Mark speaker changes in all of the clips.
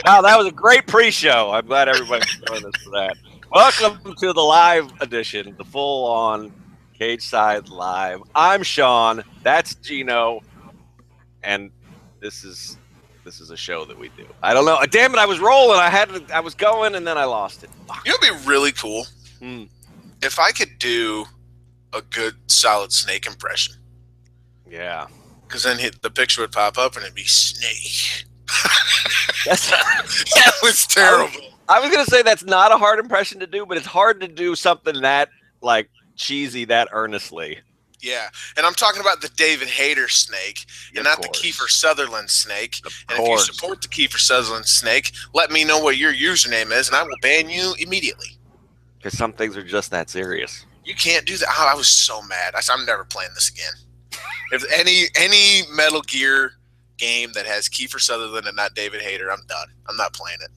Speaker 1: Wow, that was a great pre-show. I'm glad everybody joined us for that. Welcome to the live edition, the full-on Cageside Live. I'm Sean. That's Geno, and this is a show that we do. I don't know. Damn it! I was rolling. I was going, and then I lost it. Fuck.
Speaker 2: You know, it'd be really cool if I could do a good, solid Snake impression.
Speaker 1: Yeah.
Speaker 2: Because then the picture would pop up, and it'd be Snake.
Speaker 1: That
Speaker 2: was terrible.
Speaker 1: I was gonna say that's not a hard impression to do, but it's hard to do something that like cheesy that earnestly.
Speaker 2: Yeah, and I'm talking about the David Hayter Snake, and not the Kiefer Sutherland Snake. And if you support the Kiefer Sutherland Snake, let me know what your username is, and I will ban you immediately.
Speaker 1: Because some things are just that serious.
Speaker 2: You can't do that. Oh, I was so mad. I'm never playing this again. If any Metal Gear game that has Kiefer Sutherland and not David Hayter, I'm done. I'm not playing it.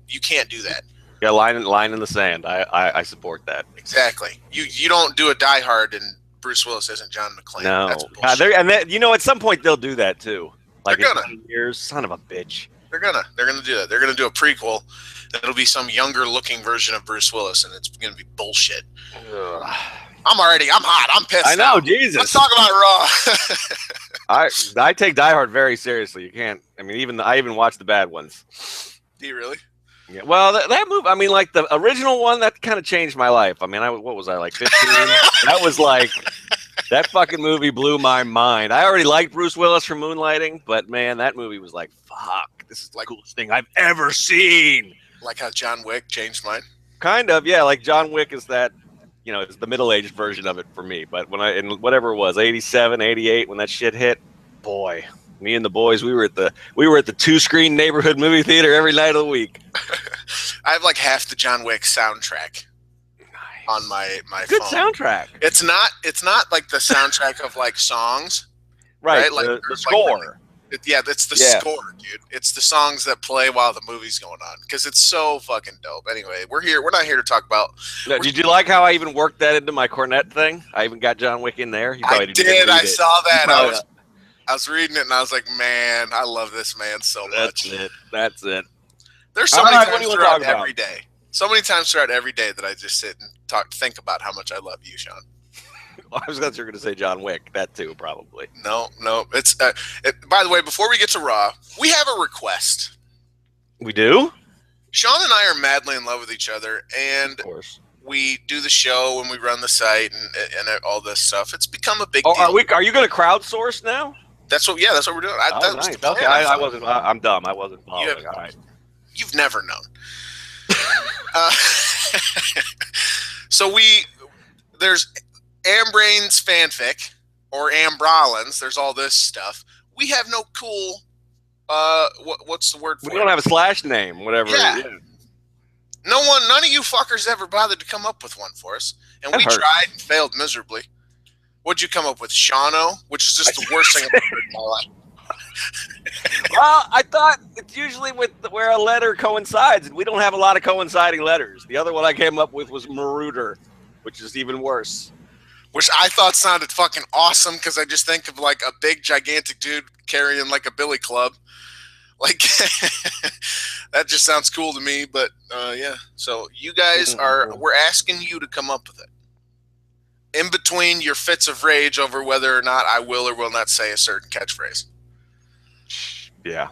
Speaker 2: You can't do that.
Speaker 1: Yeah, line in the sand. I support that.
Speaker 2: Exactly. You don't do a Die Hard and Bruce Willis isn't John McClane.
Speaker 1: No.
Speaker 2: That's bullshit.
Speaker 1: At some point they'll do that too. Like
Speaker 2: they're gonna.
Speaker 1: In 20 years, son of a bitch.
Speaker 2: They're gonna do that. They're gonna do a prequel. It'll be some younger looking version of Bruce Willis, and it's gonna be bullshit.
Speaker 1: Ugh.
Speaker 2: I'm hot. I'm pissed.
Speaker 1: I know,
Speaker 2: now.
Speaker 1: Jesus.
Speaker 2: Let's talk about Raw.
Speaker 1: I take Die Hard very seriously. You can't. I mean, I even watch the bad ones.
Speaker 2: Do you really?
Speaker 1: Yeah. Well, that movie. I mean, like the original one, that kind of changed my life. I mean, what was I like 15? That was like that fucking movie blew my mind. I already liked Bruce Willis from Moonlighting, but man, that movie was like, fuck, this is the coolest thing I've ever seen.
Speaker 2: Like how John Wick changed mine.
Speaker 1: Kind of, yeah. Like John Wick is that. It's the middle-aged version of it for me. But when in whatever it was, 87, 88, when that shit hit, boy, me and the boys, we were at the 2-screen neighborhood movie theater every night of the week.
Speaker 2: I have like half the John Wick soundtrack on my
Speaker 1: Good
Speaker 2: phone.
Speaker 1: Soundtrack.
Speaker 2: It's not like the soundtrack of like songs,
Speaker 1: right?
Speaker 2: Like
Speaker 1: the score.
Speaker 2: It's the score, dude. It's the songs that play while the movie's going on because it's so fucking dope. Anyway, we're not here to talk about.
Speaker 1: No, did you like how I even worked that into my cornet thing? I even got John Wick in there.
Speaker 2: I did. I saw that. I was reading it and I was like, man, I love this man so much.
Speaker 1: That's it.
Speaker 2: There's so many times throughout every day. So many times throughout every day that I just sit and think about how much I love you, Sean.
Speaker 1: I was going to say John Wick. That too, probably.
Speaker 2: No. It's by the way, before we get to Raw, we have a request.
Speaker 1: We do?
Speaker 2: Sean and I are madly in love with each other, and
Speaker 1: of course,
Speaker 2: we do the show and we run the site and all this stuff. It's become a big deal.
Speaker 1: Are you going to crowdsource now?
Speaker 2: That's what we're doing. That was the plan.
Speaker 1: Okay, I wasn't. I'm dumb. I wasn't following. All right.
Speaker 2: You've never known. So there's Ambreigns fanfic or Ambreigns. There's all this stuff. We have no cool. What's the word for it?
Speaker 1: We don't have a slash name, whatever.
Speaker 2: Yeah. None of you fuckers ever bothered to come up with one for us, and we tried and failed miserably. What'd you come up with, Shano? Which is just the worst thing I've ever heard in my life.
Speaker 1: Well, I thought it's usually where a letter coincides, and we don't have a lot of coinciding letters. The other one I came up with was Marauder, which is even worse.
Speaker 2: Which I thought sounded fucking awesome because I just think of like a big, gigantic dude carrying like a billy club. Like, that just sounds cool to me. But yeah, so you guys we're asking you to come up with it. In between your fits of rage over whether or not I will or will not say a certain catchphrase.
Speaker 1: Yeah.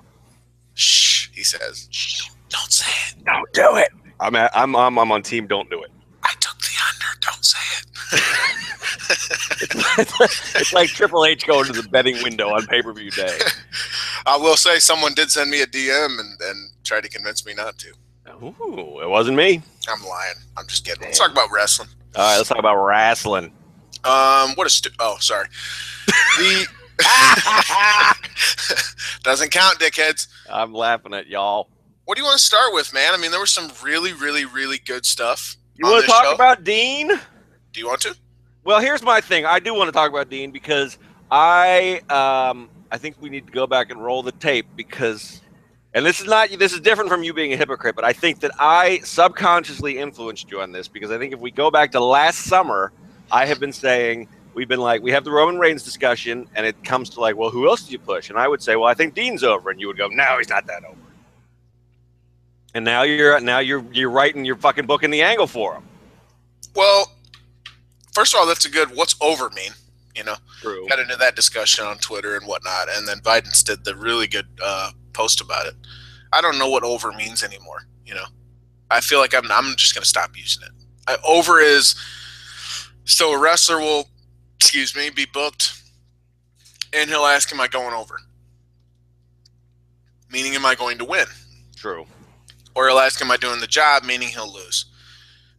Speaker 2: Shh, he says. Shh, don't say it.
Speaker 1: Don't do it. I'm on team. Don't do it.
Speaker 2: I took the under. Don't say
Speaker 1: it. It's like Triple H going to the betting window on pay-per-view day.
Speaker 2: I will say someone did send me a DM and tried to convince me not to.
Speaker 1: Ooh, it wasn't me.
Speaker 2: I'm lying. I'm just kidding. Let's talk about wrestling.
Speaker 1: All right, let's talk about wrestling.
Speaker 2: Sorry. Doesn't count, dickheads.
Speaker 1: I'm laughing at y'all.
Speaker 2: What do you want to start with, man? I mean, there was some really, really, really good stuff.
Speaker 1: You want to talk about Dean?
Speaker 2: Do you want to?
Speaker 1: Well, here's my thing. I do want to talk about Dean because I think we need to go back and roll the tape because, and this is different from you being a hypocrite, but I think that I subconsciously influenced you on this because I think if we go back to last summer, I have been saying, we've been like, we have the Roman Reigns discussion, and it comes to like, well, who else did you push? And I would say, well, I think Dean's over. And you would go, no, he's not that over. And now you're writing your fucking book in the angle for him.
Speaker 2: Well, first of all, that's a good. What's over mean? You know,
Speaker 1: True.
Speaker 2: Got into that discussion on Twitter and whatnot, and then Biden's did the really good post about it. I don't know what over means anymore. You know, I feel like I'm just going to stop using it. Over is so a wrestler will, be booked, and he'll ask, "Am I going over?" Meaning, am I going to win?
Speaker 1: True.
Speaker 2: Or he'll ask, "Am I doing the job?" Meaning he'll lose.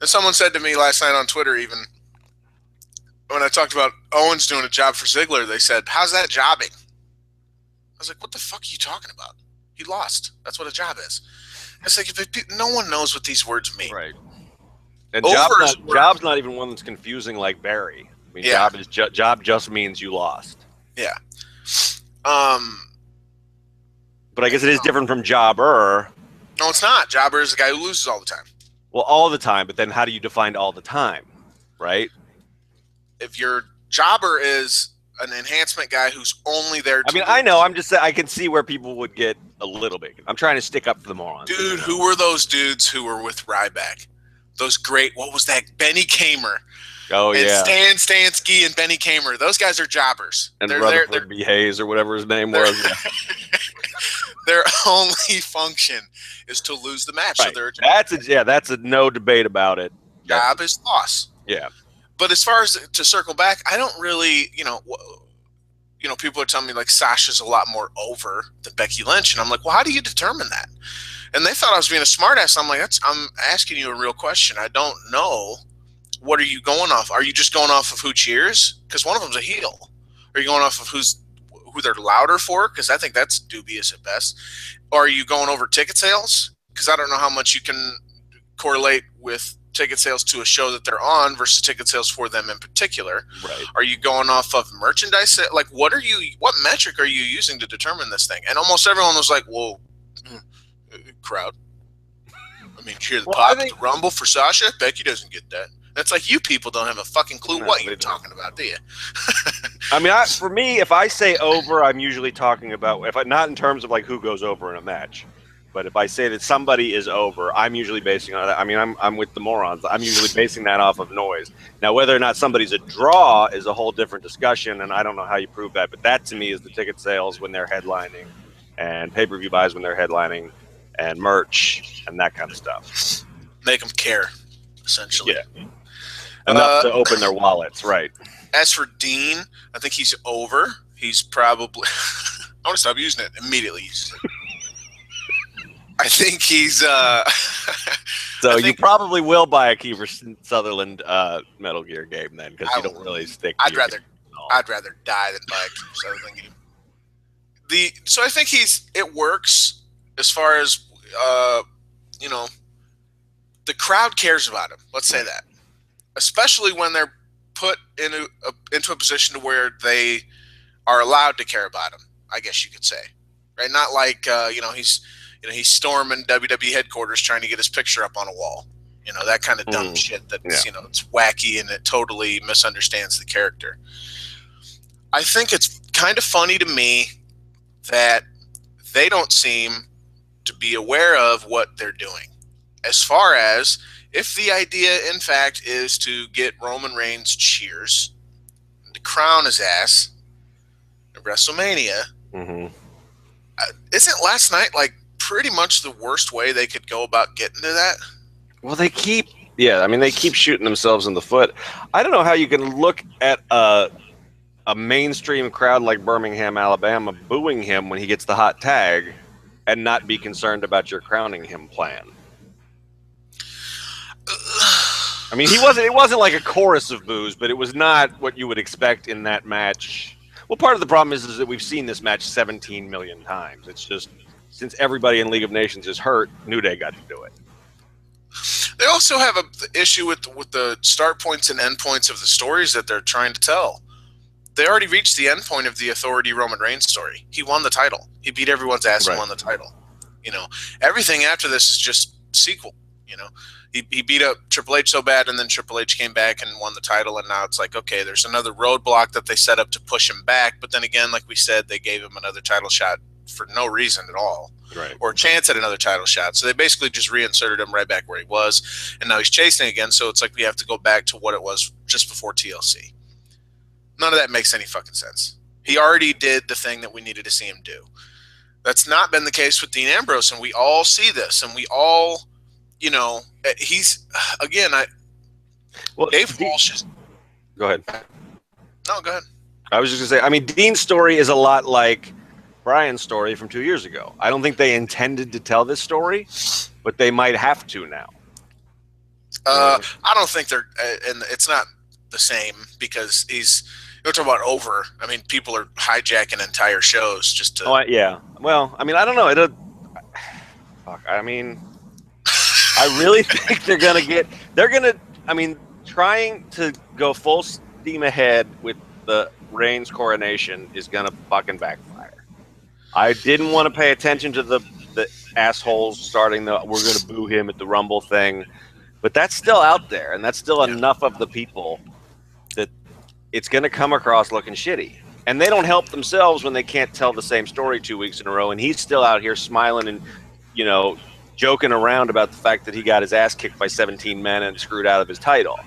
Speaker 2: And someone said to me last night on Twitter, even when I talked about Owens doing a job for Ziggler, they said, "How's that jobbing?" I was like, "What the fuck are you talking about? He lost. That's what a job is." It's like, no one knows what these words mean.
Speaker 1: Right. And
Speaker 2: Over
Speaker 1: job's not even one that's confusing like Barry. I mean,
Speaker 2: Yeah.
Speaker 1: job just means you lost.
Speaker 2: Yeah.
Speaker 1: But I guess it is different from jobber.
Speaker 2: No, it's not. Jobber is the guy who loses all the time.
Speaker 1: Well, all the time, but then how do you define all the time, right?
Speaker 2: If your jobber is an enhancement guy who's only there to
Speaker 1: I mean,
Speaker 2: lose.
Speaker 1: I know. I'm just saying, I can see where people would get a little bit. I'm trying to stick up for the morons.
Speaker 2: Dude, who were those dudes who were with Ryback? Those great, what was that? Benny Kamer.
Speaker 1: Oh,
Speaker 2: and
Speaker 1: yeah.
Speaker 2: Stan Stansky and Benny Kamer. Those guys are jobbers.
Speaker 1: And Rutherford B. Hayes or whatever his name was.
Speaker 2: Their only function is to lose the match.
Speaker 1: Right.
Speaker 2: So
Speaker 1: that's a no debate about it.
Speaker 2: Job is loss.
Speaker 1: Yeah.
Speaker 2: But as far as to circle back, I don't really, people are telling me like Sasha's a lot more over than Becky Lynch, and I'm like, well, how do you determine that? And they thought I was being a smartass. I'm like, I'm asking you a real question. I don't know. What are you going off? Are you just going off of who cheers? Because one of them's a heel. Are you going off of who they're louder for? Because I think that's dubious at best. Or are you going over ticket sales? Because I don't know how much you can correlate with ticket sales to a show that they're on versus ticket sales for them in particular.
Speaker 1: Right.
Speaker 2: Are you going off of merchandise? Like, what metric are you using to determine this thing? And almost everyone was like, well, crowd. I mean, cheer the pop, the rumble for Sasha. Becky doesn't get that. That's like you people don't have a fucking clue what you're talking about, do you?
Speaker 1: I mean, for me, if I say over, I'm usually talking about not in terms of like who goes over in a match, but if I say that somebody is over, I'm usually basing on that. I mean, I'm with the morons. I'm usually basing that off of noise. Now, whether or not somebody's a draw is a whole different discussion, and I don't know how you prove that. But that to me is the ticket sales when they're headlining, and pay-per-view buys when they're headlining, and merch and that kind of stuff.
Speaker 2: Make them care, essentially.
Speaker 1: Yeah. Enough to open their wallets, right?
Speaker 2: As for Dean, I think he's over. He's probably I want to stop using it immediately. I think he's
Speaker 1: so you probably will buy a Kiefer Sutherland Metal Gear game then, because you don't really stick to
Speaker 2: I'd rather die than buy a Kiefer Sutherland game. So I think it works as far as the crowd cares about him. Let's say that. Especially when they're put into a position to where they are allowed to care about him, I guess you could say, right? Not like he's storming WWE headquarters trying to get his picture up on a wall, that kind of dumb shit. That's it's wacky and it totally misunderstands the character. I think it's kind of funny to me that they don't seem to be aware of what they're doing, as far as. If the idea, in fact, is to get Roman Reigns cheers, to crown his ass at WrestleMania, isn't last night like pretty much the worst way they could go about getting to that?
Speaker 1: Well, they keep shooting themselves in the foot. I don't know how you can look at a mainstream crowd like Birmingham, Alabama, booing him when he gets the hot tag and not be concerned about your crowning him plan. I mean, it wasn't like a chorus of boos, but it was not what you would expect in that match. Well, part of the problem is that we've seen this match 17 million times. It's just, since everybody in League of Nations is hurt, New Day got to do it.
Speaker 2: They also have an issue with the start points and end points of the stories that they're trying to tell. They already reached the end point of the Authority Roman Reigns story. He won the title. He beat everyone's ass and won the title. Everything after this is just sequel, He beat up Triple H so bad, and then Triple H came back and won the title, and now it's like, okay, there's another roadblock that they set up to push him back, but then again, like we said, they gave him another title shot for no reason at all,
Speaker 1: Right.
Speaker 2: or a chance at another title shot. So they basically just reinserted him right back where he was, and now he's chasing again. So it's like we have to go back to what it was just before TLC. None of that makes any fucking sense. He already did the thing that we needed to see him do. That's not been the case with Dean Ambrose, and we all see this, and we all, he's again. Dave Walsh is.
Speaker 1: Go ahead.
Speaker 2: No, go ahead.
Speaker 1: I was just gonna say. I mean, Dean's story is a lot like Brian's story from 2 years ago. I don't think they intended to tell this story, but they might have to now.
Speaker 2: I don't think they're, and it's not the same because you're talking about over. I mean, people are hijacking entire shows just to.
Speaker 1: Oh, yeah. Well, I mean, I don't know. Fuck. I mean, I really think trying to go full steam ahead with the Reigns coronation is gonna fucking backfire. I didn't want to pay attention to the assholes starting we're gonna boo him at the Rumble thing, but that's still out there, and that's still enough of the people that it's gonna come across looking shitty. And they don't help themselves when they can't tell the same story 2 weeks in a row, and he's still out here smiling and joking around about the fact that he got his ass kicked by 17 men and screwed out of his title,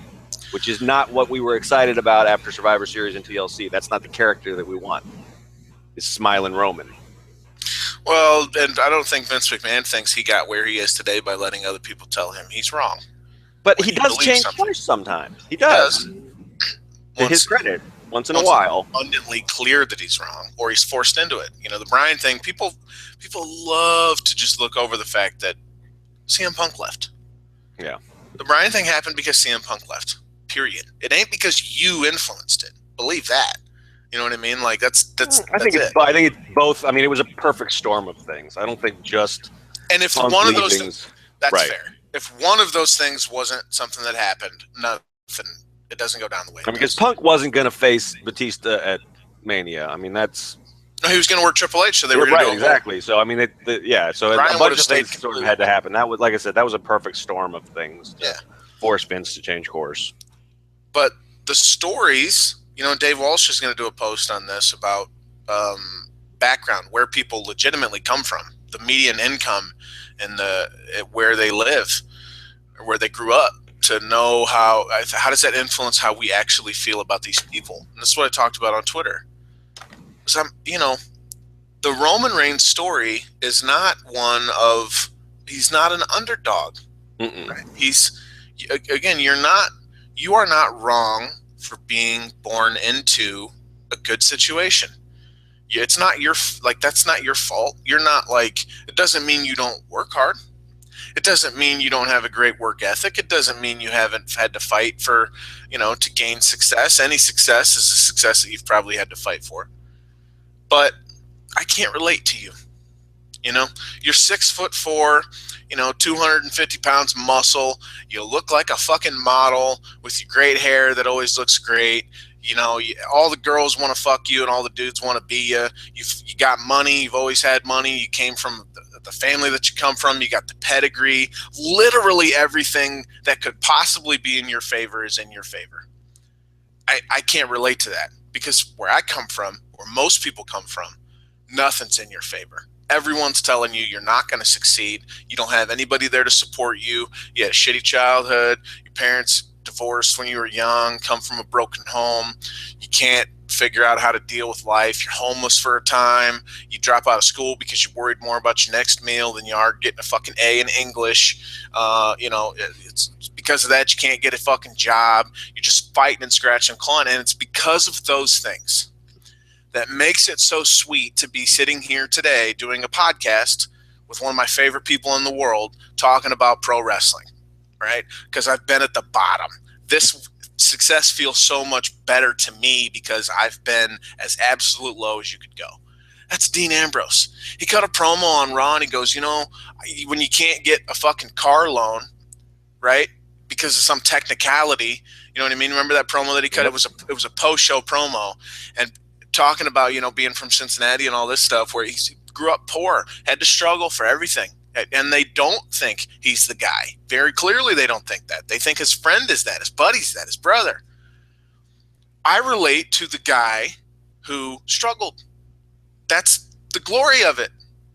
Speaker 1: which is not what we were excited about after Survivor Series and TLC. That's not the character that we want. Is smiling Roman.
Speaker 2: Well, and I don't think Vince McMahon thinks he got where he is today by letting other people tell him he's wrong.
Speaker 1: But he does change course sometimes. He does. To his credit, once in a while.
Speaker 2: Abundantly clear that he's wrong, or he's forced into it. The Bryan thing, people love to just look over the fact that CM Punk left.
Speaker 1: Yeah.
Speaker 2: The Bryan thing happened because CM Punk left. Period. It ain't because you influenced it. Believe that. You know what I mean? Like that's.
Speaker 1: I think it's both. I mean, it was a perfect storm of things. I don't think just.
Speaker 2: And if one of those things, that's right. Fair. If one of those things wasn't something that happened, nothing. It doesn't go down the way. I mean,
Speaker 1: because Punk wasn't going to face Batista at Mania. I mean, that's.
Speaker 2: No, he was going to work Triple H, so they were going to do it.
Speaker 1: Exactly. So I mean, So Brian a bunch of things sort of had to happen. That was, like I said, that was a perfect storm of things. To force Vince to change course.
Speaker 2: But the stories, Dave Walsh is going to do a post on this about background, where people legitimately come from, the median income, and where they live, or where they grew up, to know how does that influence how we actually feel about these people. And this is what I talked about on Twitter. Because the Roman Reigns story is not he's not an underdog. Right? You are not wrong for being born into a good situation. It's not that's not your fault. You're not it doesn't mean you don't work hard. It doesn't mean you don't have a great work ethic. It doesn't mean you haven't had to fight for, to gain success. Any success is a success that you've probably had to fight for. But I can't relate to you. You're 6'4", 250 pounds muscle. You look like a fucking model with your great hair that always looks great. All the girls want to fuck you and all the dudes want to be you. You got money. You've always had money. You came from the family that you come from. You got the pedigree. Literally everything that could possibly be in your favor is in your favor. I can't relate to that because where I come from, where most people come from, nothing's in your favor. Everyone's telling you you're not going to succeed. You don't have anybody there to support you. You had a shitty childhood. Your parents divorced when you were young, come from a broken home. You can't figure out how to deal with life. You're homeless for a time. You drop out of school because you're worried more about your next meal than you are getting a fucking A in English. It's because of that you can't get a fucking job. You're just fighting and scratching and clawing. And it's because of those things that makes it so sweet to be sitting here today doing a podcast with one of my favorite people in the world talking about pro wrestling, right? Because I've been at the bottom. This success feels so much better to me because I've been as absolute low as you could go. That's Dean Ambrose. He cut a promo on Raw and he goes, when you can't get a fucking car loan, right, because of some technicality, you know what I mean? Remember that promo that he cut? Yep. It was a post-show promo, and talking about, being from Cincinnati and all this stuff, where he grew up poor, had to struggle for everything. And they don't think he's the guy. Very clearly they don't think that. They think his friend is that, his buddy's that, his brother. I relate to the guy who struggled. That's the glory of it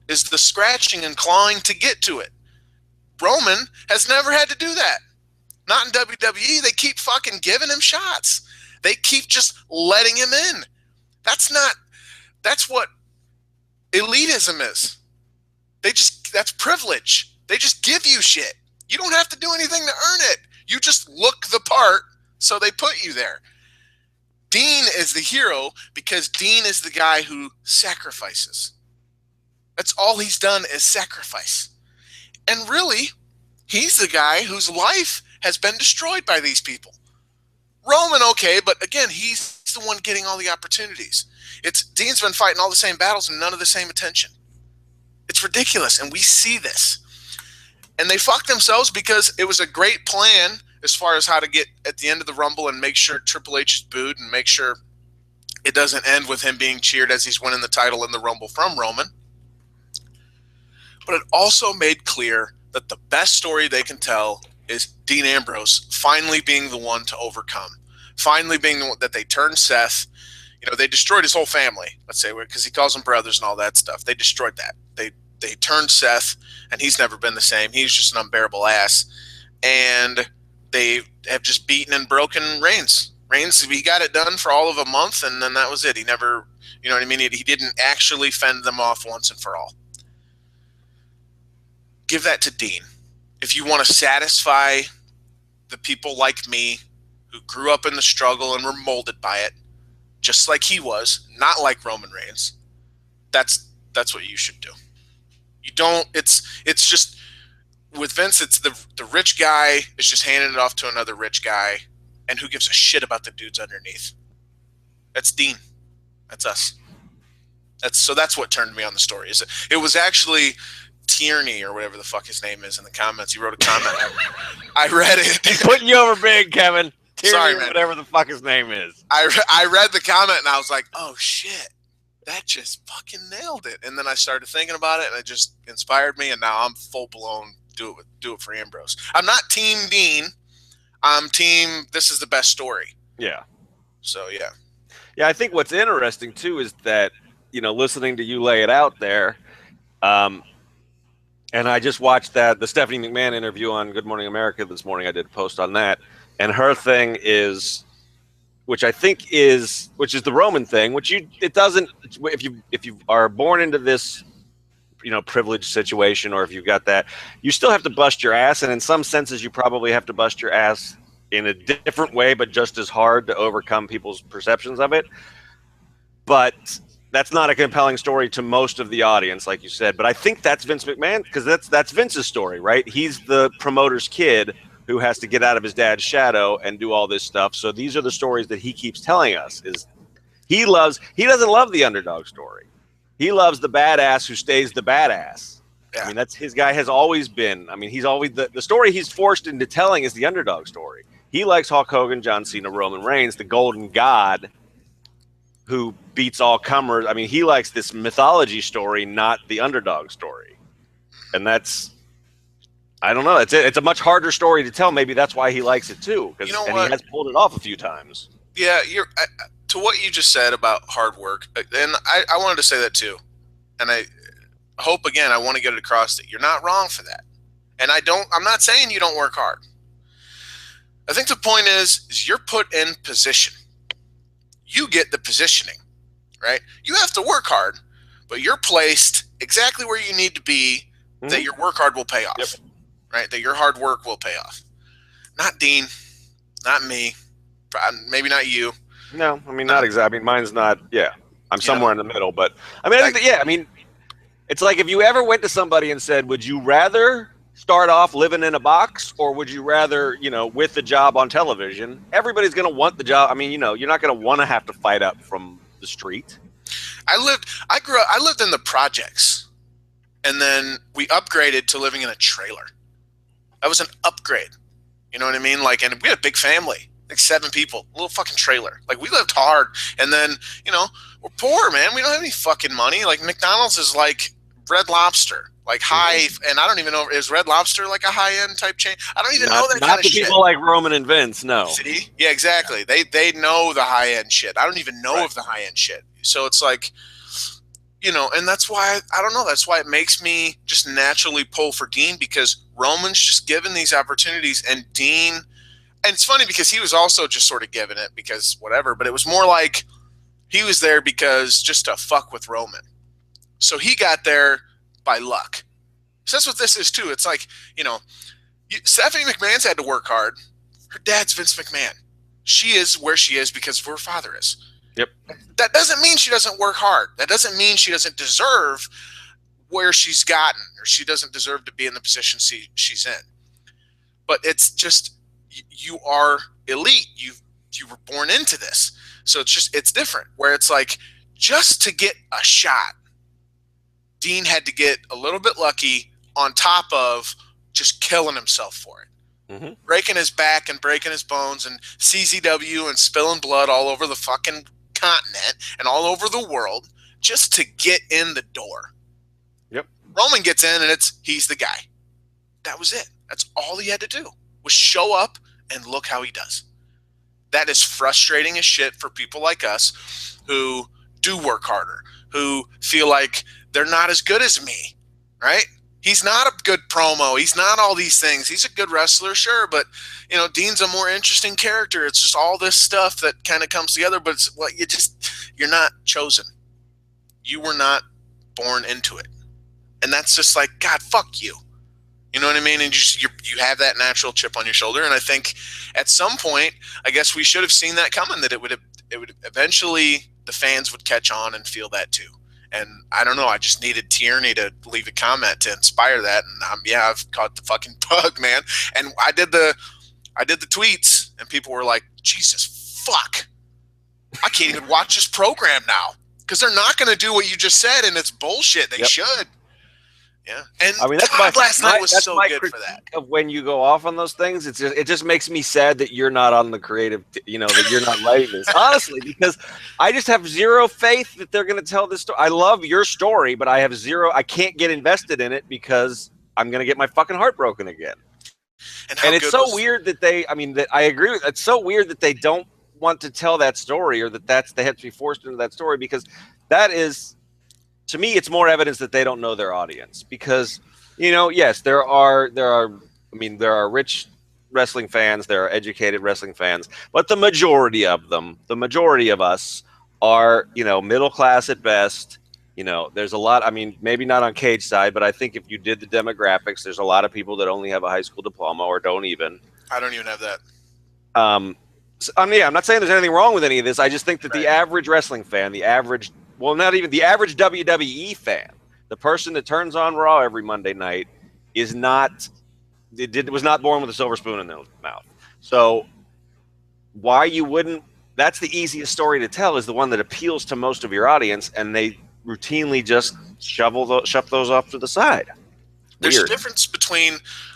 Speaker 2: is the scratching and clawing to get to it. Roman has never had to do that. Not in WWE. They keep fucking giving him shots. They keep just letting him in. That's what elitism is. That's privilege. They just give you shit. You don't have to do anything to earn it. You just look the part, so they put you there. Dean is the hero because Dean is the guy who sacrifices. That's all he's done is sacrifice. And really, he's the guy whose life has been destroyed by these people. Roman, okay, but again, he's the one getting all the opportunities. Dean's been fighting all the same battles and none of the same attention. It's ridiculous, and we see this. And they fucked themselves because it was a great plan as far as how to get at the end of the Rumble and make sure Triple H is booed and make sure it doesn't end with him being cheered as he's winning the title in the Rumble from Roman. But it also made clear that the best story they can tell is Dean Ambrose finally being the one to overcome. Finally being the one that they turned Seth. You know, they destroyed his whole family, let's say, because he calls them brothers and all that stuff. They destroyed that. They turned Seth, and he's never been the same. He's just an unbearable ass. And they have just beaten and broken Reigns. Reigns, he got it done for all of a month, and then that was it. He never, you know what I mean? He didn't actually fend them off once and for all. Give that to Dean. If you want to satisfy the people like me who grew up in the struggle and were molded by it, just like he was, not like Roman Reigns, that's what you should do. You don't, it's just, with Vince, it's the rich guy is just handing it off to another rich guy, and who gives a shit about the dudes underneath? That's Dean. That's us. That's what turned me on the story. It was actually Tierney or whatever the fuck his name is in the comments. He wrote a comment. I read it.
Speaker 1: He's putting you over big, Kevin. Tierney,
Speaker 2: sorry, man.
Speaker 1: Whatever the fuck his name is.
Speaker 2: I read the comment and I was like, oh shit, that just fucking nailed it. And then I started thinking about it and it just inspired me. And now I'm full blown do it for Ambrose. I'm not Team Dean. I'm Team. This is the best story.
Speaker 1: Yeah.
Speaker 2: So yeah.
Speaker 1: Yeah, I think what's interesting too is that, you know, listening to you lay it out there. And I just watched the Stephanie McMahon interview on Good Morning America this morning. I did a post on that. And her thing is, which is the Roman thing, if you are born into this, you know, privileged situation, or if you've got that, you still have to bust your ass. And in some senses, you probably have to bust your ass in a different way, but just as hard to overcome people's perceptions of it. But that's not a compelling story to most of the audience, like you said. But I think that's Vince McMahon, because that's Vince's story, right? He's the promoter's kid who has to get out of his dad's shadow and do all this stuff. So these are the stories that he keeps telling us. He doesn't love the underdog story. He loves the badass who stays the badass. Yeah. I mean, that's his guy has always been. I mean, he's always the story he's forced into telling is the underdog story. He likes Hulk Hogan, John Cena, Roman Reigns, the golden god who beats all comers. I mean, he likes this mythology story, not the underdog story. And that's, I don't know. It's a much harder story to tell. Maybe that's why he likes it too.
Speaker 2: You know
Speaker 1: and
Speaker 2: what?
Speaker 1: He has pulled it off a few times.
Speaker 2: Yeah, to what you just said about hard work, and I wanted to say that too. And I hope, again, I want to get it across that you're not wrong for that. And I'm not saying you don't work hard. I think the point is you're put in position. You get the positioning, right? You have to work hard, but you're placed exactly where you need to be, that your work hard will pay off, right? That your hard work will pay off. Not Dean, not me, maybe not you.
Speaker 1: No, I mean, not exactly. I mean, mine's not, I'm somewhere in the middle, but I mean, I think it's like if you ever went to somebody and said, would you rather start off living in a box, or would you rather, you know, with the job on television? Everybody's going to want the job. I mean, you know, you're not going to want to have to fight up from the street. I lived in the projects, and then we upgraded to living in a trailer. That was an upgrade. You know what I mean? Like, and we had a big family, like 7 people, a little fucking trailer. Like, we lived hard, and then, you know, we're poor, man. We don't have any fucking money. Like, McDonald's is like Red Lobster. Like high, and I don't even know, is Red Lobster like a high-end type chain? I don't even know that kind of shit. Not the people like Roman and Vince, no. See? Yeah, exactly. They know the high-end shit. I don't even know of the high-end shit. So it's like,
Speaker 2: And that's why, I don't know, that's why it makes me just naturally pull for Dean, because Roman's just given these opportunities, and Dean, and it's funny because he was also just sort of given it because whatever, but it was more like he was there because just to fuck with Roman. So he got there by luck. So that's what this is too. It's like, Stephanie McMahon's had to work hard. Her dad's Vince McMahon. She is where she is because of who her father is.
Speaker 1: Yep.
Speaker 2: That doesn't mean she doesn't work hard. That doesn't mean she doesn't deserve where she's gotten, or she doesn't deserve to be in the position she's in. But it's just, you are elite. You were born into this. So it's different, where it's like, just to get a shot, Dean had to get a little bit lucky on top of just killing himself for it. Mm-hmm. Breaking his back and breaking his bones and CZW and spilling blood all over the fucking continent and all over the world just to get in the door.
Speaker 1: Yep.
Speaker 2: Roman gets in and he's the guy. That was it. That's all he had to do, was show up and look how he does. That is frustrating as shit for people like us who do work harder, who feel like they're not as good as me, right? He's not a good promo. He's not all these things. He's a good wrestler, sure, but Dean's a more interesting character. It's just all this stuff that kind of comes together, but it's what you're not chosen. You were not born into it. And that's just like, God, fuck you. You know what I mean? And you have that natural chip on your shoulder. And I think at some point, I guess we should have seen that coming, that it would eventually, the fans would catch on and feel that too. And I don't know, I just needed Tierney to leave a comment to inspire that. And I've caught the fucking bug, man. And I did the tweets, and people were like, Jesus, fuck. I can't even watch this program now, because they're not going to do what you just said, and it's bullshit. They should. Yeah. And
Speaker 1: I mean,
Speaker 2: last night was so good for that.
Speaker 1: Of when you go off on those things, it just makes me sad that you're not on the creative, that you're not writing this. Honestly, because I just have zero faith that they're going to tell this story. I love your story, but I can't get invested in it because I'm going to get my fucking heart broken again. And it's so weird that I agree with, it's so weird that they don't want to tell that story, or they have to be forced into that story, because that is, to me, it's more evidence that they don't know their audience. Because, yes, there are rich wrestling fans, there are educated wrestling fans, but the majority of us are, middle class at best. There's a lot, maybe not on Cageside, but I think if you did the demographics, there's a lot of people that only have a high school diploma or don't even.
Speaker 2: I don't even have that.
Speaker 1: I'm not saying there's anything wrong with any of this. I just think that the average wrestling fan, not even the average WWE fan, the person that turns on Raw every Monday night, was not born with a silver spoon in their mouth. So why you wouldn't? That's the easiest story to tell, is the one that appeals to most of your audience, and they routinely just shove those off to the side.
Speaker 2: There's a difference between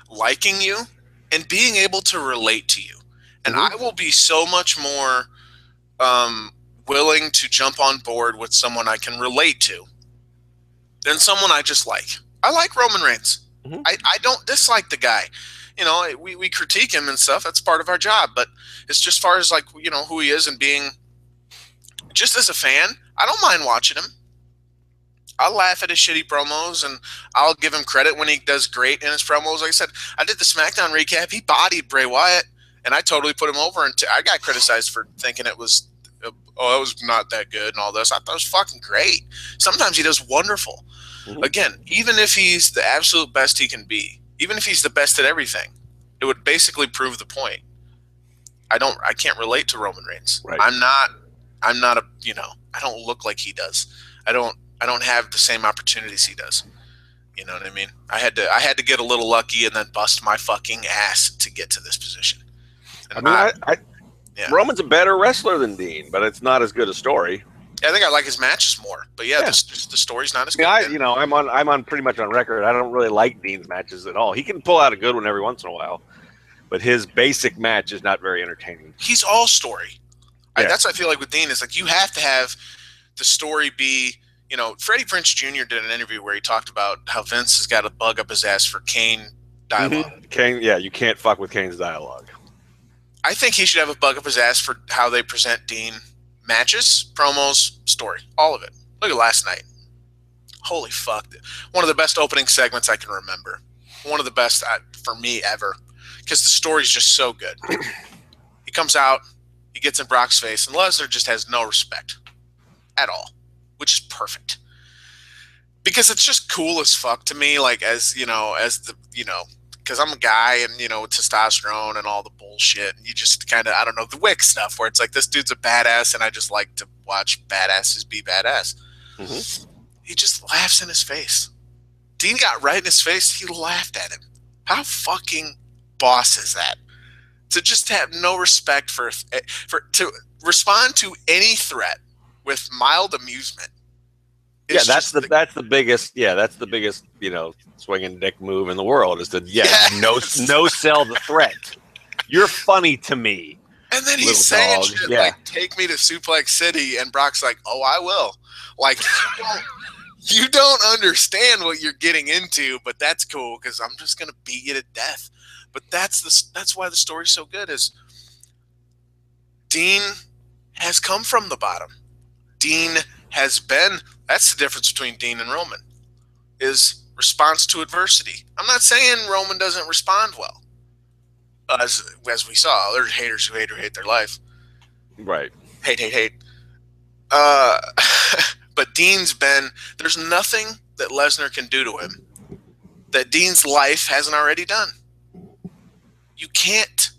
Speaker 2: liking you and being able to relate to you. And I will be so much more willing to jump on board with someone I can relate to than someone I just like. I like Roman Reigns. Mm-hmm. I don't dislike the guy. We critique him and stuff. That's part of our job. But it's just far as who he is, and being just as a fan, I don't mind watching him. I'll laugh at his shitty promos, and I'll give him credit when he does great in his promos. Like I said, I did the SmackDown recap. He bodied Bray Wyatt, and I totally put him over. And I got criticized for thinking it was not that good and all this. I thought it was fucking great. Sometimes he does wonderful. Mm-hmm. Again, even if he's the absolute best he can be, even if he's the best at everything, it would basically prove the point. I can't relate to Roman Reigns. Right. I'm not a, I don't look like he does. I don't have the same opportunities he does. You know what I mean? I had to get a little lucky and then bust my fucking ass to get to this position. And
Speaker 1: Roman's a better wrestler than Dean, but it's not as good a story.
Speaker 2: Yeah, I think I like his matches more, but the story's not as good.
Speaker 1: I'm on pretty much on record. I don't really like Dean's matches at all. He can pull out a good one every once in a while, but his basic match is not very entertaining.
Speaker 2: He's all story. Yeah. That's what I feel like with Dean, is like, you have to have the story be. Freddie Prinze Jr. did an interview where he talked about how Vince has got a bug up his ass for Kane dialogue.
Speaker 1: Mm-hmm. Kane, you can't fuck with Kane's dialogue.
Speaker 2: I think he should have a bug up his ass for how they present Dean matches, promos, story, all of it. Look at last night. Holy fuck. One of the best opening segments I can remember. One of the best for me ever. Because the story's just so good. He comes out, he gets in Brock's face, and Lesnar just has no respect at all, which is perfect. Because it's just cool as fuck to me, like, as, you know, because I'm a guy and, you know, testosterone and all the bullshit. And you just kind of, I don't know, the Wick stuff where it's like, this dude's a badass and I just like to watch badasses be badass. Mm-hmm. He just laughs in his face. Dean got right in his face. He laughed at him. How fucking boss is that? To just have no respect for to respond to any threat with mild amusement.
Speaker 1: Yeah, that's the biggest. Yeah, that's the biggest. You know, swinging dick move in the world is to no sell the threat. You're funny to me.
Speaker 2: And then he's saying shit like, "Take me to Suplex City," and Brock's like, "Oh, I will." Like, you don't understand what you're getting into, but that's cool because I'm just gonna beat you to death. But that's why the story's so good. Is Dean has come from the bottom. Dean has been. That's the difference between Dean and Roman, is response to adversity. I'm not saying Roman doesn't respond well, as we saw. There's haters who hate their life.
Speaker 1: Right.
Speaker 2: Hate. But Dean's been, there's nothing that Lesnar can do to him that Dean's life hasn't already done. You can't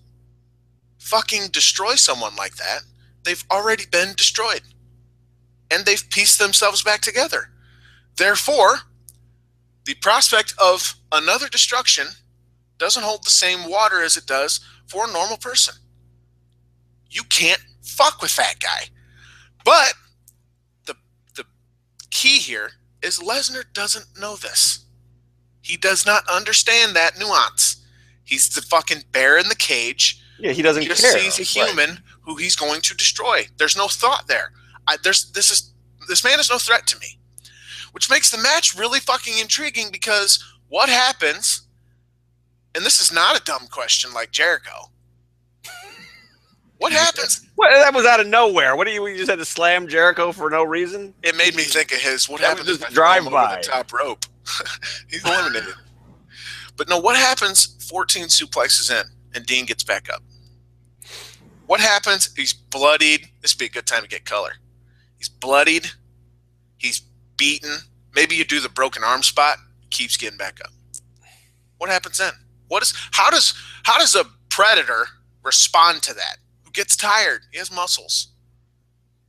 Speaker 2: fucking destroy someone like that. They've already been destroyed. And they've pieced themselves back together. Therefore, the prospect of another destruction doesn't hold the same water as it does for a normal person. You can't fuck with that guy. But the key here is Lesnar doesn't know this. He does not understand that nuance. He's the fucking bear in the cage.
Speaker 1: Yeah, he doesn't
Speaker 2: care. He just sees a human who he's going to destroy. There's no thought there. This man is no threat to me, which makes the match really fucking intriguing because what happens, and this is not a dumb question like Jericho. What happens?
Speaker 1: Well, that was out of nowhere. What do you just had to slam Jericho for no reason?
Speaker 2: It made me think of his. What happens?
Speaker 1: Just drive by
Speaker 2: the top rope. He's eliminated. But no, what happens? 14 suplexes in, and Dean gets back up. What happens? He's bloodied. This would be a good time to get color. He's bloodied. He's beaten. Maybe you do the broken arm spot. Keeps getting back up. What happens then? How does a predator respond to that? Who gets tired? He has muscles.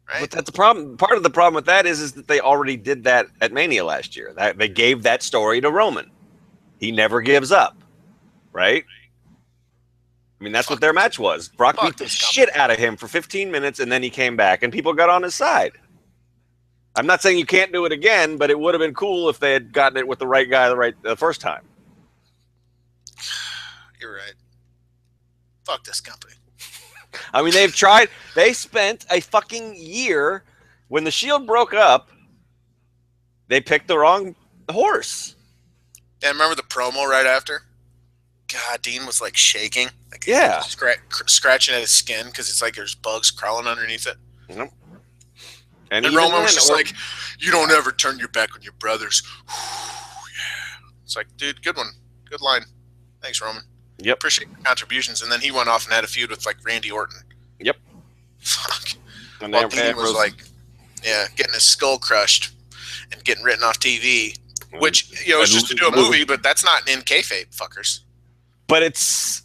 Speaker 2: Right?
Speaker 1: But that's the problem. Part of the problem with that is that they already did that at Mania last year. They gave that story to Roman. He never gives up. Right? I mean, that's what their match was. Brock beat the shit out of him for 15 minutes, and then he came back, and people got on his side. I'm not saying you can't do it again, but it would have been cool if they had gotten it with the right guy the first time.
Speaker 2: You're right. Fuck this company.
Speaker 1: I mean, they've tried. They spent a fucking year when the Shield broke up. They picked the wrong horse.
Speaker 2: And remember the promo right after? God, Dean was like shaking. Like,
Speaker 1: yeah.
Speaker 2: Scratching at his skin because it's like there's bugs crawling underneath it.
Speaker 1: Yep.
Speaker 2: And Roman was just like, you don't ever turn your back on your brothers. Yeah. It's like, dude, good one. Good line. Thanks, Roman.
Speaker 1: Yep.
Speaker 2: Appreciate your contributions. And then he went off and had a feud with like Randy Orton.
Speaker 1: Yep.
Speaker 2: Fuck. And while Dean was like, getting his skull crushed and getting written off TV, which, you know, it's just to do a movie, but that's not in kayfabe, fuckers.
Speaker 1: But it's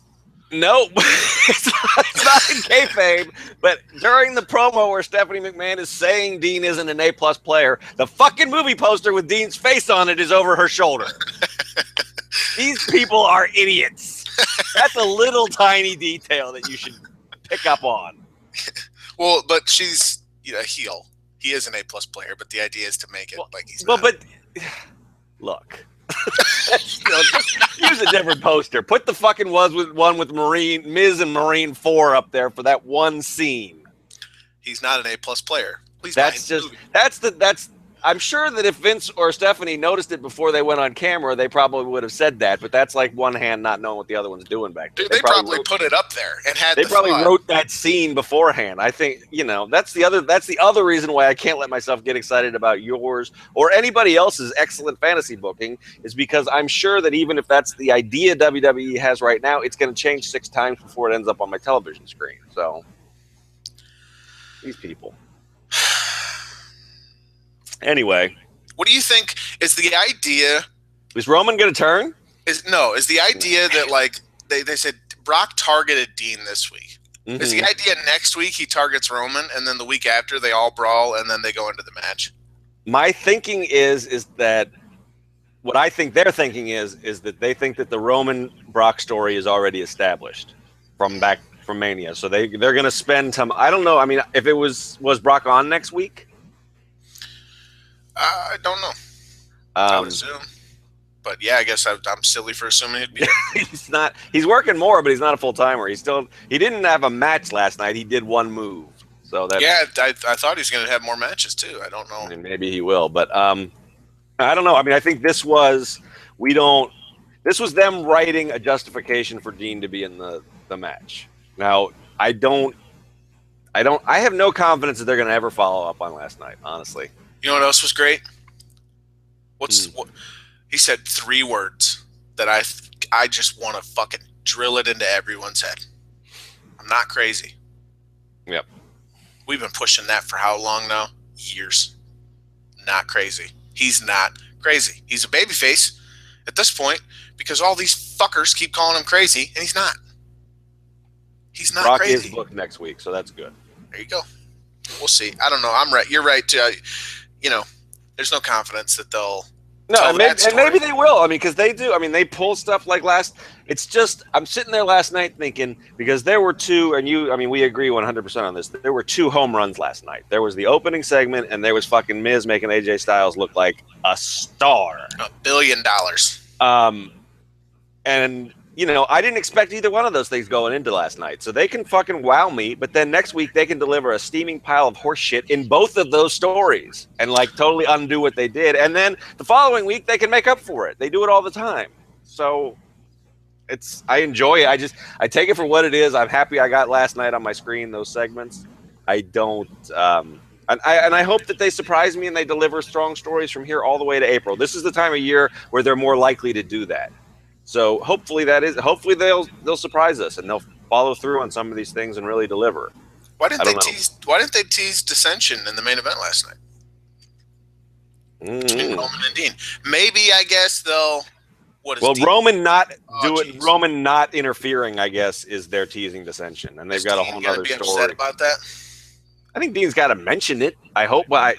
Speaker 1: not in kayfabe. But during the promo where Stephanie McMahon is saying Dean isn't an A+ player, the fucking movie poster with Dean's face on it is over her shoulder. These people are idiots. That's a little tiny detail that you should pick up on.
Speaker 2: Well, but she's a heel. He is an A+ player, but the idea is to make it like he's not.
Speaker 1: But look. Use a different poster. Put the fucking one with Miz and Marine 4 up there for that one scene.
Speaker 2: He's not an A+ player. Please.
Speaker 1: That's I'm sure that if Vince or Stephanie noticed it before they went on camera, they probably would have said that. But that's like one hand not knowing what the other one's doing back there.
Speaker 2: Dude, they probably put it up there and had.
Speaker 1: They
Speaker 2: the
Speaker 1: probably
Speaker 2: thought.
Speaker 1: wrote that scene beforehand. I think that's the other reason why I can't let myself get excited about yours or anybody else's excellent fantasy booking is because I'm sure that even if that's the idea WWE has right now, it's going to change 6 times before it ends up on my television screen. So these people. Anyway,
Speaker 2: what do you think is the idea?
Speaker 1: Is Roman going to turn?
Speaker 2: Is the idea that like they said Brock targeted Dean this week? Mm-hmm. Is the idea next week he targets Roman and then the week after they all brawl and then they go into the match?
Speaker 1: My thinking is that what I think they're thinking is that they think that the Roman Brock story is already established from Mania, so they're going to spend time. I don't know. I mean, if it was Brock on next week?
Speaker 2: I don't know. I would assume. But yeah, I guess I'm silly for assuming he'd be there.
Speaker 1: He's not. He's working more, but he's not a full timer. He didn't have a match last night. He did one move. So that
Speaker 2: I thought he was going to have more matches too. I don't know.
Speaker 1: I mean, maybe he will, but I don't know. I mean, I think this was them writing a justification for Dean to be in the match. Now, I have no confidence that they're going to ever follow up on last night, honestly.
Speaker 2: You know what else was great? What he said 3 words that I just want to fucking drill it into everyone's head. I'm not crazy.
Speaker 1: Yep.
Speaker 2: We've been pushing that for how long now? Years. Not crazy. He's not crazy. He's a babyface at this point because all these fuckers keep calling him crazy, and he's not. He's not
Speaker 1: Brock
Speaker 2: crazy.
Speaker 1: is booked next week, so that's good.
Speaker 2: There you go. We'll see. I don't know. I'm right. You're right too. There's no confidence that they'll.
Speaker 1: No, and maybe they will. I mean, because they do. I mean, they pull stuff like It's just I'm sitting there last night thinking because there were 2, and we agree 100% on this. There were 2 home runs last night. There was the opening segment, and there was fucking Miz making AJ Styles look like a star.
Speaker 2: $1 billion.
Speaker 1: And I didn't expect either one of those things going into last night. So they can fucking wow me, but then next week they can deliver a steaming pile of horse shit in both of those stories and like totally undo what they did. And then the following week they can make up for it. They do it all the time. So I enjoy it. I take it for what it is. I'm happy I got last night on my screen, those segments. I don't, and I hope that they surprise me and they deliver strong stories from here all the way to April. This is the time of year where they're more likely to do that. So hopefully they'll surprise us and they'll follow through on some of these things and really deliver.
Speaker 2: Why didn't they tease dissension in the main event last night? Between Roman and Dean. Maybe I guess they'll.
Speaker 1: Roman not interfering, I guess, is their teasing dissension, and they've got a whole other story.
Speaker 2: Upset about that?
Speaker 1: I think Dean's got to mention it. I hope. I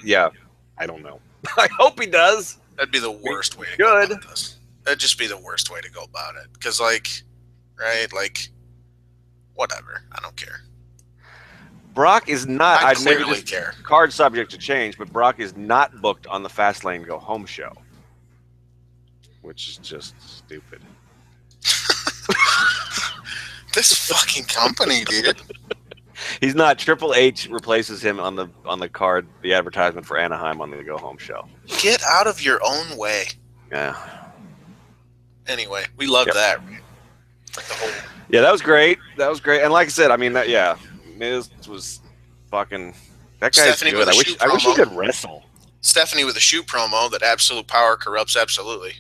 Speaker 1: don't know. I hope he does.
Speaker 2: That'd be the worst way to go about this. That'd just be the worst way to go about it. Because, whatever. I don't care.
Speaker 1: Brock is not.
Speaker 2: I clearly care.
Speaker 1: Card subject to change, but Brock is not booked on the Fastlane Go Home show, which is just stupid.
Speaker 2: This fucking company, dude.
Speaker 1: He's not. Triple H replaces him on the card, the advertisement for Anaheim on the Go Home show.
Speaker 2: Get out of your own way.
Speaker 1: Yeah.
Speaker 2: Anyway, we loved that.
Speaker 1: Yeah, that was great. And like I said, I mean, Miz was fucking. That guy's
Speaker 2: Stephanie
Speaker 1: good. I wish he could wrestle.
Speaker 2: Stephanie with a shoot promo that absolute power corrupts absolutely.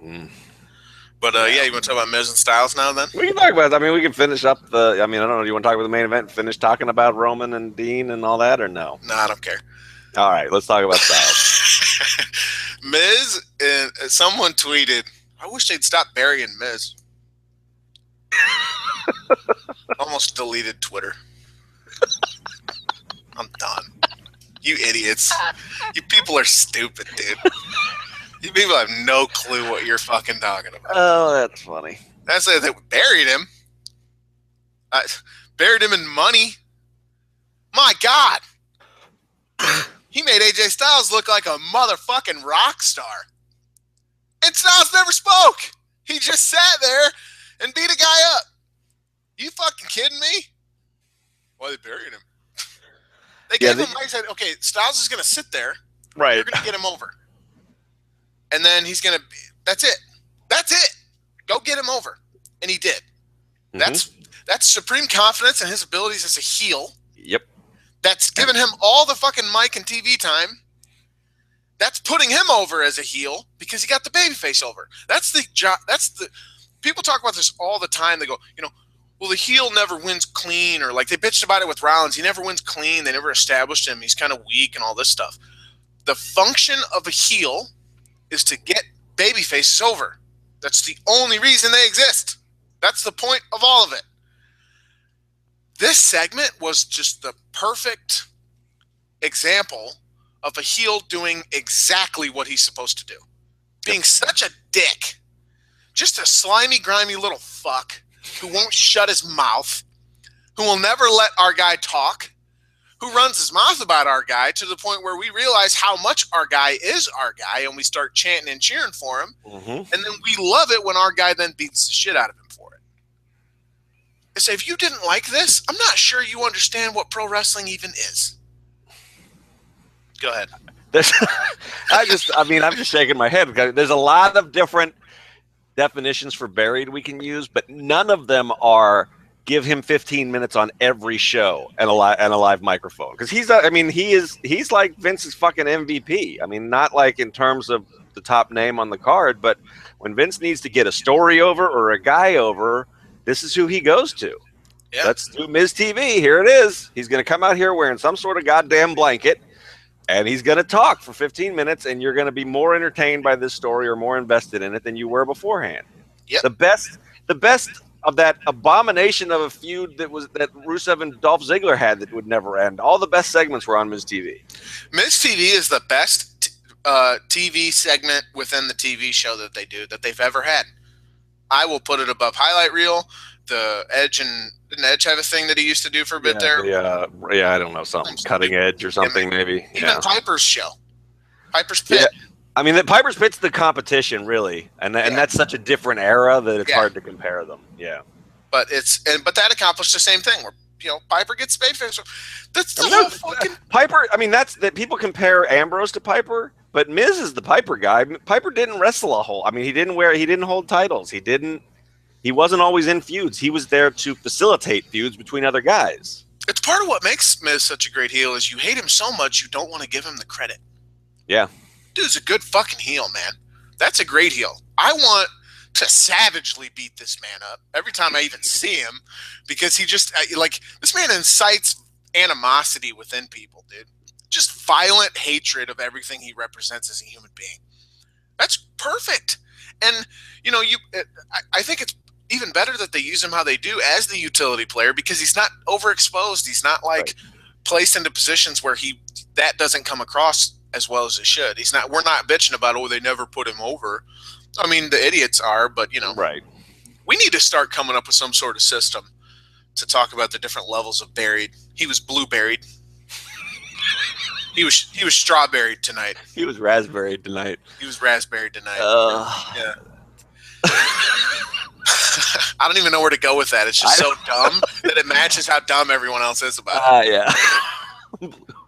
Speaker 2: But you want to talk about Miz and Styles now? Then
Speaker 1: we can talk about. I mean, we can finish up I don't know. Do you want to talk about the main event? And finish talking about Roman and Dean and all that, or no?
Speaker 2: No, I don't care.
Speaker 1: All right, let's talk about Styles.
Speaker 2: Miz and someone tweeted, "I wish they'd stop burying Miz." Almost deleted Twitter. I'm done. You idiots. You people are stupid, dude. You people have no clue what you're fucking talking about.
Speaker 1: Oh, that's funny.
Speaker 2: That's it. They buried him. Buried him in money. My God. He made AJ Styles look like a motherfucking rock star. And Styles never spoke. He just sat there and beat a guy up. You fucking kidding me? Why they buried him? They gave him. I said, okay, Styles is going to sit there
Speaker 1: Right.
Speaker 2: You're going to get him over. And then he's going to – that's it. That's it. Go get him over. And he did. Mm-hmm. That's supreme confidence in his abilities as a heel.
Speaker 1: Yep.
Speaker 2: That's giving him all the fucking mic and TV time. That's putting him over as a heel because he got the babyface over. That's the job. That's the people talk about this all the time. They go, well, the heel never wins clean, or like they bitched about it with Rollins. He never wins clean. They never established him. He's kind of weak and all this stuff. The function of a heel is to get babyfaces over. That's the only reason they exist. That's the point of all of it. This segment was just the perfect example of a heel doing exactly what he's supposed to do. Being such a dick. Just a slimy, grimy little fuck who won't shut his mouth, who will never let our guy talk, who runs his mouth about our guy to the point where we realize how much our guy is our guy and we start chanting and cheering for him. Mm-hmm. And then we love it when our guy then beats the shit out of him for it. I say, if you didn't like this, I'm not sure you understand what pro wrestling even is. Go ahead.
Speaker 1: I'm just shaking my head. There's a lot of different definitions for buried we can use, but none of them are give him 15 minutes on every show and a live microphone. Because he's like Vince's fucking MVP. I mean, not like in terms of the top name on the card, but when Vince needs to get a story over or a guy over, this is who he goes to. Yeah. Let's do Miz TV. Here it is. He's going to come out here wearing some sort of goddamn blanket. And he's going to talk for 15 minutes, and you're going to be more entertained by this story or more invested in it than you were beforehand.
Speaker 2: Yep.
Speaker 1: The best of that abomination of a feud that Rusev and Dolph Ziggler had that would never end. All the best segments were on Miz TV.
Speaker 2: Miz TV is the best TV segment within the TV show that they do that they've ever had. I will put it above Highlight Reel. The Edge didn't Edge have a thing that he used to do for a bit there?
Speaker 1: I don't know, something Cutting Edge or something maybe.
Speaker 2: Even Piper's show, Piper's Pit.
Speaker 1: Yeah. I mean, Piper's Pit's the competition really, and that's such a different era that it's hard to compare them. Yeah,
Speaker 2: but that accomplished the same thing where Piper gets babyface. That's the whole fucking
Speaker 1: Piper. I mean, that's that people compare Ambrose to Piper, but Miz is the Piper guy. Piper didn't wrestle a whole. I mean, he didn't hold titles. He wasn't always in feuds. He was there to facilitate feuds between other guys.
Speaker 2: It's part of what makes Miz such a great heel is you hate him so much you don't want to give him the credit.
Speaker 1: Yeah.
Speaker 2: Dude's a good fucking heel, man. That's a great heel. I want to savagely beat this man up every time I even see him because he just, this man incites animosity within people, dude. Just violent hatred of everything he represents as a human being. That's perfect. And, I think it's even better that they use him how they do as the utility player because he's not overexposed. He's not placed into positions where that doesn't come across as well as it should. We're not bitching about, they never put him over. I mean, the idiots are, but
Speaker 1: right.
Speaker 2: We need to start coming up with some sort of system to talk about the different levels of buried. He was blue-berried. He was strawberried tonight.
Speaker 1: He was raspberried tonight.
Speaker 2: Yeah. I don't even know where to go with that. It's just so dumb that it matches how dumb everyone else is about it.
Speaker 1: Yeah.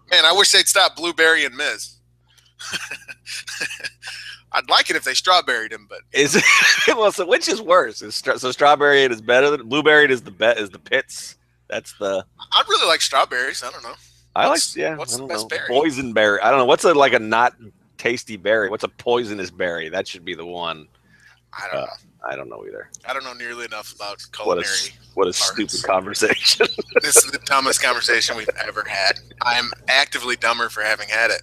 Speaker 2: Man, I wish they'd stop Blueberry and Miz. I'd like it if they strawberried him, but
Speaker 1: so which is worse? So strawberry is better than blueberry is the pits. That's the.
Speaker 2: I'd really like strawberries. I don't know.
Speaker 1: What's
Speaker 2: the best berry?
Speaker 1: Boysenberry. I don't know. What's a not tasty berry? What's a poisonous berry? That should be the one.
Speaker 2: I don't know.
Speaker 1: I don't know either.
Speaker 2: I don't know nearly enough about culinary.
Speaker 1: What a stupid conversation.
Speaker 2: This is the dumbest conversation we've ever had. I'm actively dumber for having had it.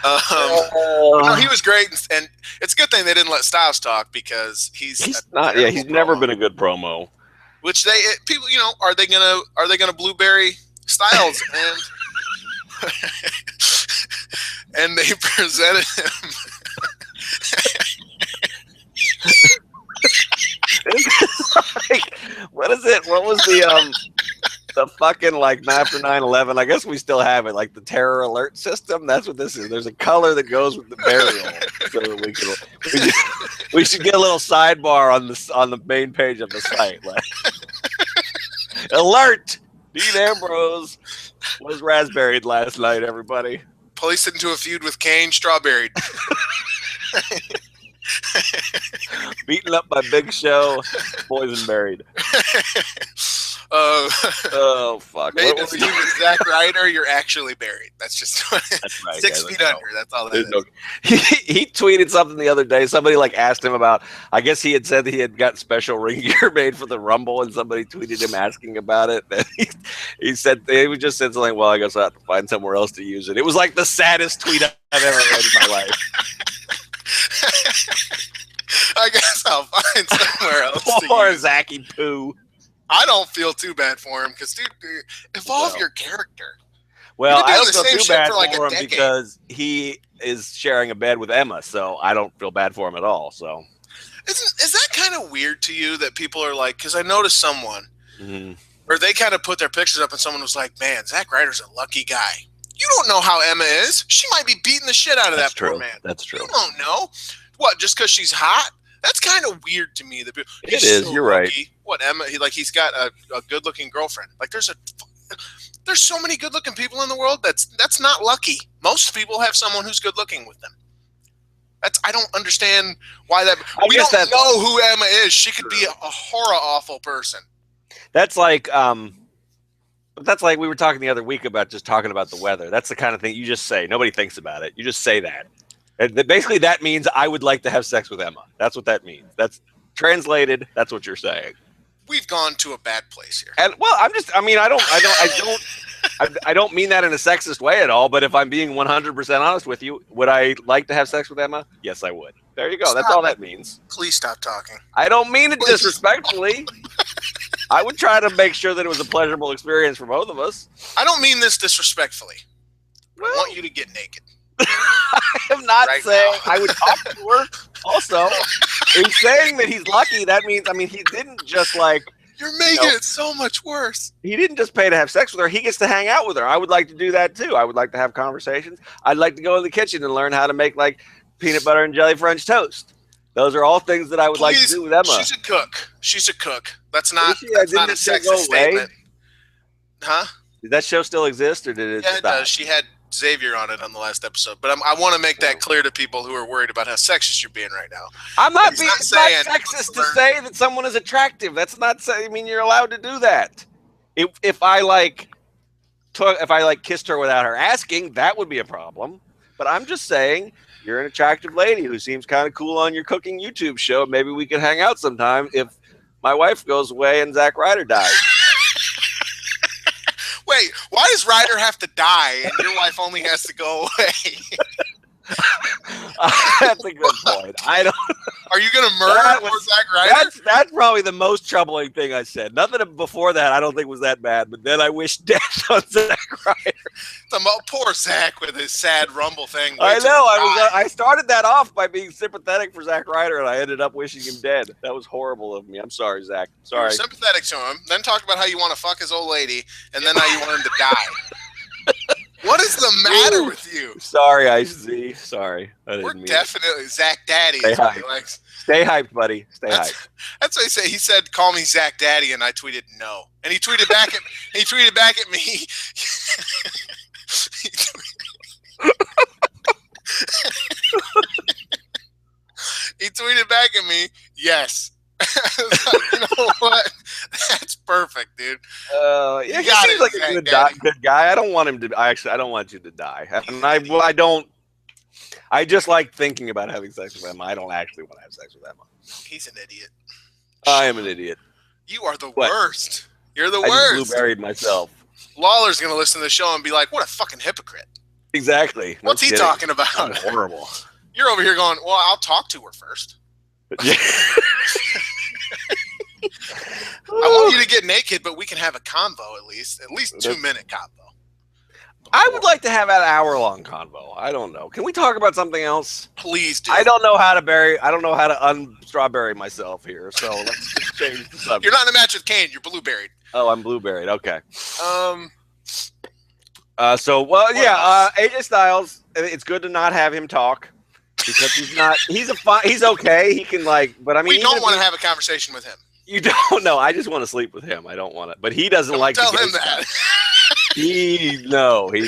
Speaker 2: No, he was great, and it's a good thing they didn't let Styles talk because he's
Speaker 1: not. Yeah, he's never been a good promo.
Speaker 2: Which people, are they gonna blueberry Styles and they presented him.
Speaker 1: What is it? What was the fucking after 9/11? I guess we still have it, like the terror alert system. That's what this is. There's a color that goes with the burial, so that we should get a little sidebar on the main page of the site. Alert! Dean Ambrose was raspberried last night. Everybody.
Speaker 2: Placed into a feud with Kane, strawberry.
Speaker 1: Beaten up by Big Show, poison buried. Oh fuck!
Speaker 2: Made a feud with Zack Ryder, you're actually buried. That's just
Speaker 1: that's right,
Speaker 2: 6 feet under. That's all that is.
Speaker 1: No, he tweeted something the other day. Somebody like asked him about. I guess he had said that he had got special ring gear made for the Rumble, and somebody tweeted him asking about it. And he said he just said something. Well, I guess I have to find somewhere else to use it. It was like the saddest tweet I've ever read in my life.
Speaker 2: I guess I'll find somewhere else.
Speaker 1: Poor Zachy Poo.
Speaker 2: I don't feel too bad for him because, dude, evolve your character.
Speaker 1: Well, I don't feel too bad for him because he is sharing a bed with Emma, so I don't feel bad for him at all. So,
Speaker 2: is that kind of weird to you that people are like? Because I noticed someone, or they kind of put their pictures up, and someone was like, "Man, Zack Ryder's a lucky guy." You don't know how Emma is. She might be beating the shit out of that poor man.
Speaker 1: That's true.
Speaker 2: You don't know. What? Just because she's hot? That's kind of weird to me.
Speaker 1: It is. You're right.
Speaker 2: What, Emma? He's got a good-looking girlfriend. Like there's so many good-looking people in the world. That's not lucky. Most people have someone who's good-looking with them. I don't understand why that. We don't know who Emma is. She could be a horror awful person.
Speaker 1: That's like we were talking the other week about just talking about the weather. That's the kind of thing you just say. Nobody thinks about it. You just say that. And basically, that means I would like to have sex with Emma. That's what that means. That's translated. That's what you're saying.
Speaker 2: We've gone to a bad place here.
Speaker 1: And well, I don't mean that in a sexist way at all. But if I'm being 100% honest with you, would I like to have sex with Emma? Yes, I would. There you go. That's all that means.
Speaker 2: Please stop talking.
Speaker 1: I don't mean it disrespectfully. I would try to make sure that it was a pleasurable experience for both of us.
Speaker 2: I don't mean this disrespectfully. Well, I want you to get naked.
Speaker 1: I am not saying I would talk to her. Also, in saying that he's lucky, that means he didn't just like
Speaker 2: you're making it so much worse.
Speaker 1: He didn't just pay to have sex with her; he gets to hang out with her. I would like to do that too. I would like to have conversations. I'd like to go in the kitchen and learn how to make like peanut butter and jelly French toast. Those are all things that I would like to do with Emma.
Speaker 2: She's a cook. That's not a sexist statement. Huh?
Speaker 1: Did that show still exist, or did it?
Speaker 2: Yeah, it does. She had Xavier on it on the last episode, but I want to make that clear to people who are worried about how sexist you're being right now.
Speaker 1: I'm not being sexist to say that someone is attractive. That's not saying. I mean, you're allowed to do that. If I kissed her without her asking, that would be a problem. But I'm just saying you're an attractive lady who seems kind of cool on your cooking YouTube show. Maybe we could hang out sometime if my wife goes away and Zack Ryder dies.
Speaker 2: Wait, why does Ryder have to die and your wife only has to go away?
Speaker 1: That's a good point. I don't.
Speaker 2: Are you going to murder Zack Ryder?
Speaker 1: That's probably the most troubling thing I said. Nothing before that I don't think was that bad, but then I wish death on Zack Ryder.
Speaker 2: Poor Zack with his sad Rumble thing.
Speaker 1: I know. I started that off by being sympathetic for Zack Ryder, and I ended up wishing him dead. That was horrible of me. I'm sorry, Zack. Sorry.
Speaker 2: You were sympathetic to him, then talked about how you want to fuck his old lady, and then how you want him to die. What is the matter with you?
Speaker 1: Sorry, IC. Sorry.
Speaker 2: We're definitely Zack Daddy.
Speaker 1: Stay hyped, buddy. Stay hyped.
Speaker 2: That's what he said. He said, "Call me Zack Daddy," and I tweeted no. And he tweeted back at me. He tweeted back at me, yes. You know what? That's perfect, dude.
Speaker 1: Yeah, he seems like a good guy. I don't want him to. I don't want you to die. And I don't. I just like thinking about having sex with Emma. I don't actually want to have sex with Emma.
Speaker 2: He's an idiot.
Speaker 1: I am an idiot.
Speaker 2: You are the worst. You're the
Speaker 1: I
Speaker 2: worst.
Speaker 1: Just blue-berried myself.
Speaker 2: Lawler's gonna listen to the show and be like, "What a fucking hypocrite."
Speaker 1: Exactly.
Speaker 2: What's he talking about?
Speaker 1: I'm horrible.
Speaker 2: You're over here going, "Well, I'll talk to her first."
Speaker 1: Yeah.
Speaker 2: I want you to get naked, but we can have a convo at least 2-minute convo.
Speaker 1: I would like to have an hour-long convo. I don't know. Can we talk about something else?
Speaker 2: Please do.
Speaker 1: I don't know how to unstrawberry myself here, so let's just change the subject.
Speaker 2: You're not in a match with Kane. You're blueberried.
Speaker 1: Oh, I'm blueberried. Okay. AJ Styles. It's good to not have him talk because he's okay. He can but I mean,
Speaker 2: we don't want to have a conversation with him.
Speaker 1: You don't know. I just want to sleep with him. I don't want to, but he doesn't like.
Speaker 2: Tell him that.
Speaker 1: He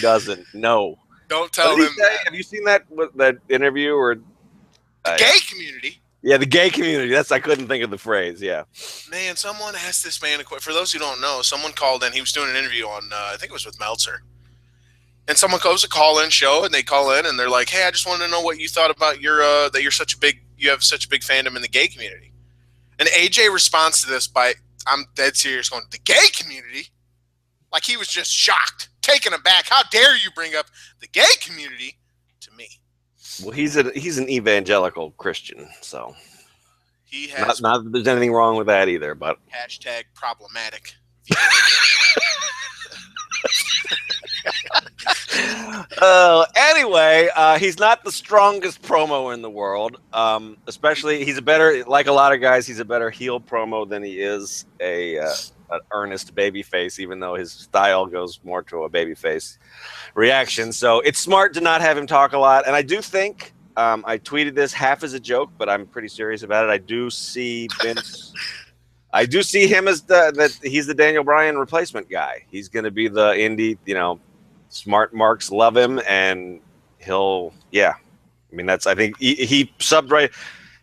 Speaker 1: doesn't. No.
Speaker 2: Don't tell him that.
Speaker 1: Have you seen that interview or
Speaker 2: the gay community?
Speaker 1: Yeah, the gay community. I couldn't think of the phrase. Yeah.
Speaker 2: Man, someone asked this man a question. For those who don't know, someone called in. He was doing an interview on, I think it was with Meltzer. And someone goes to call-in show, and they call in, and they're like, "Hey, I just wanted to know what you thought about you have such a big fandom in the gay community." And AJ responds to this by, I'm dead serious, going, "The gay community?" Like he was just shocked, taken aback. How dare you bring up the gay community to me?
Speaker 1: Well, he's an evangelical Christian, so
Speaker 2: he has
Speaker 1: not that there's anything wrong with that either. But
Speaker 2: #problematic.
Speaker 1: Anyway, he's not the strongest promo in the world. Especially, he's like a lot of guys, he's a better heel promo than he is an earnest babyface, even though his style goes more to a babyface reaction. So it's smart to not have him talk a lot. And I do think, I tweeted this half as a joke, but I'm pretty serious about it. I do see Vince. I do see him as that he's the Daniel Bryan replacement guy. He's going to be the indie, smart marks love him, and I mean, I think he subbed right.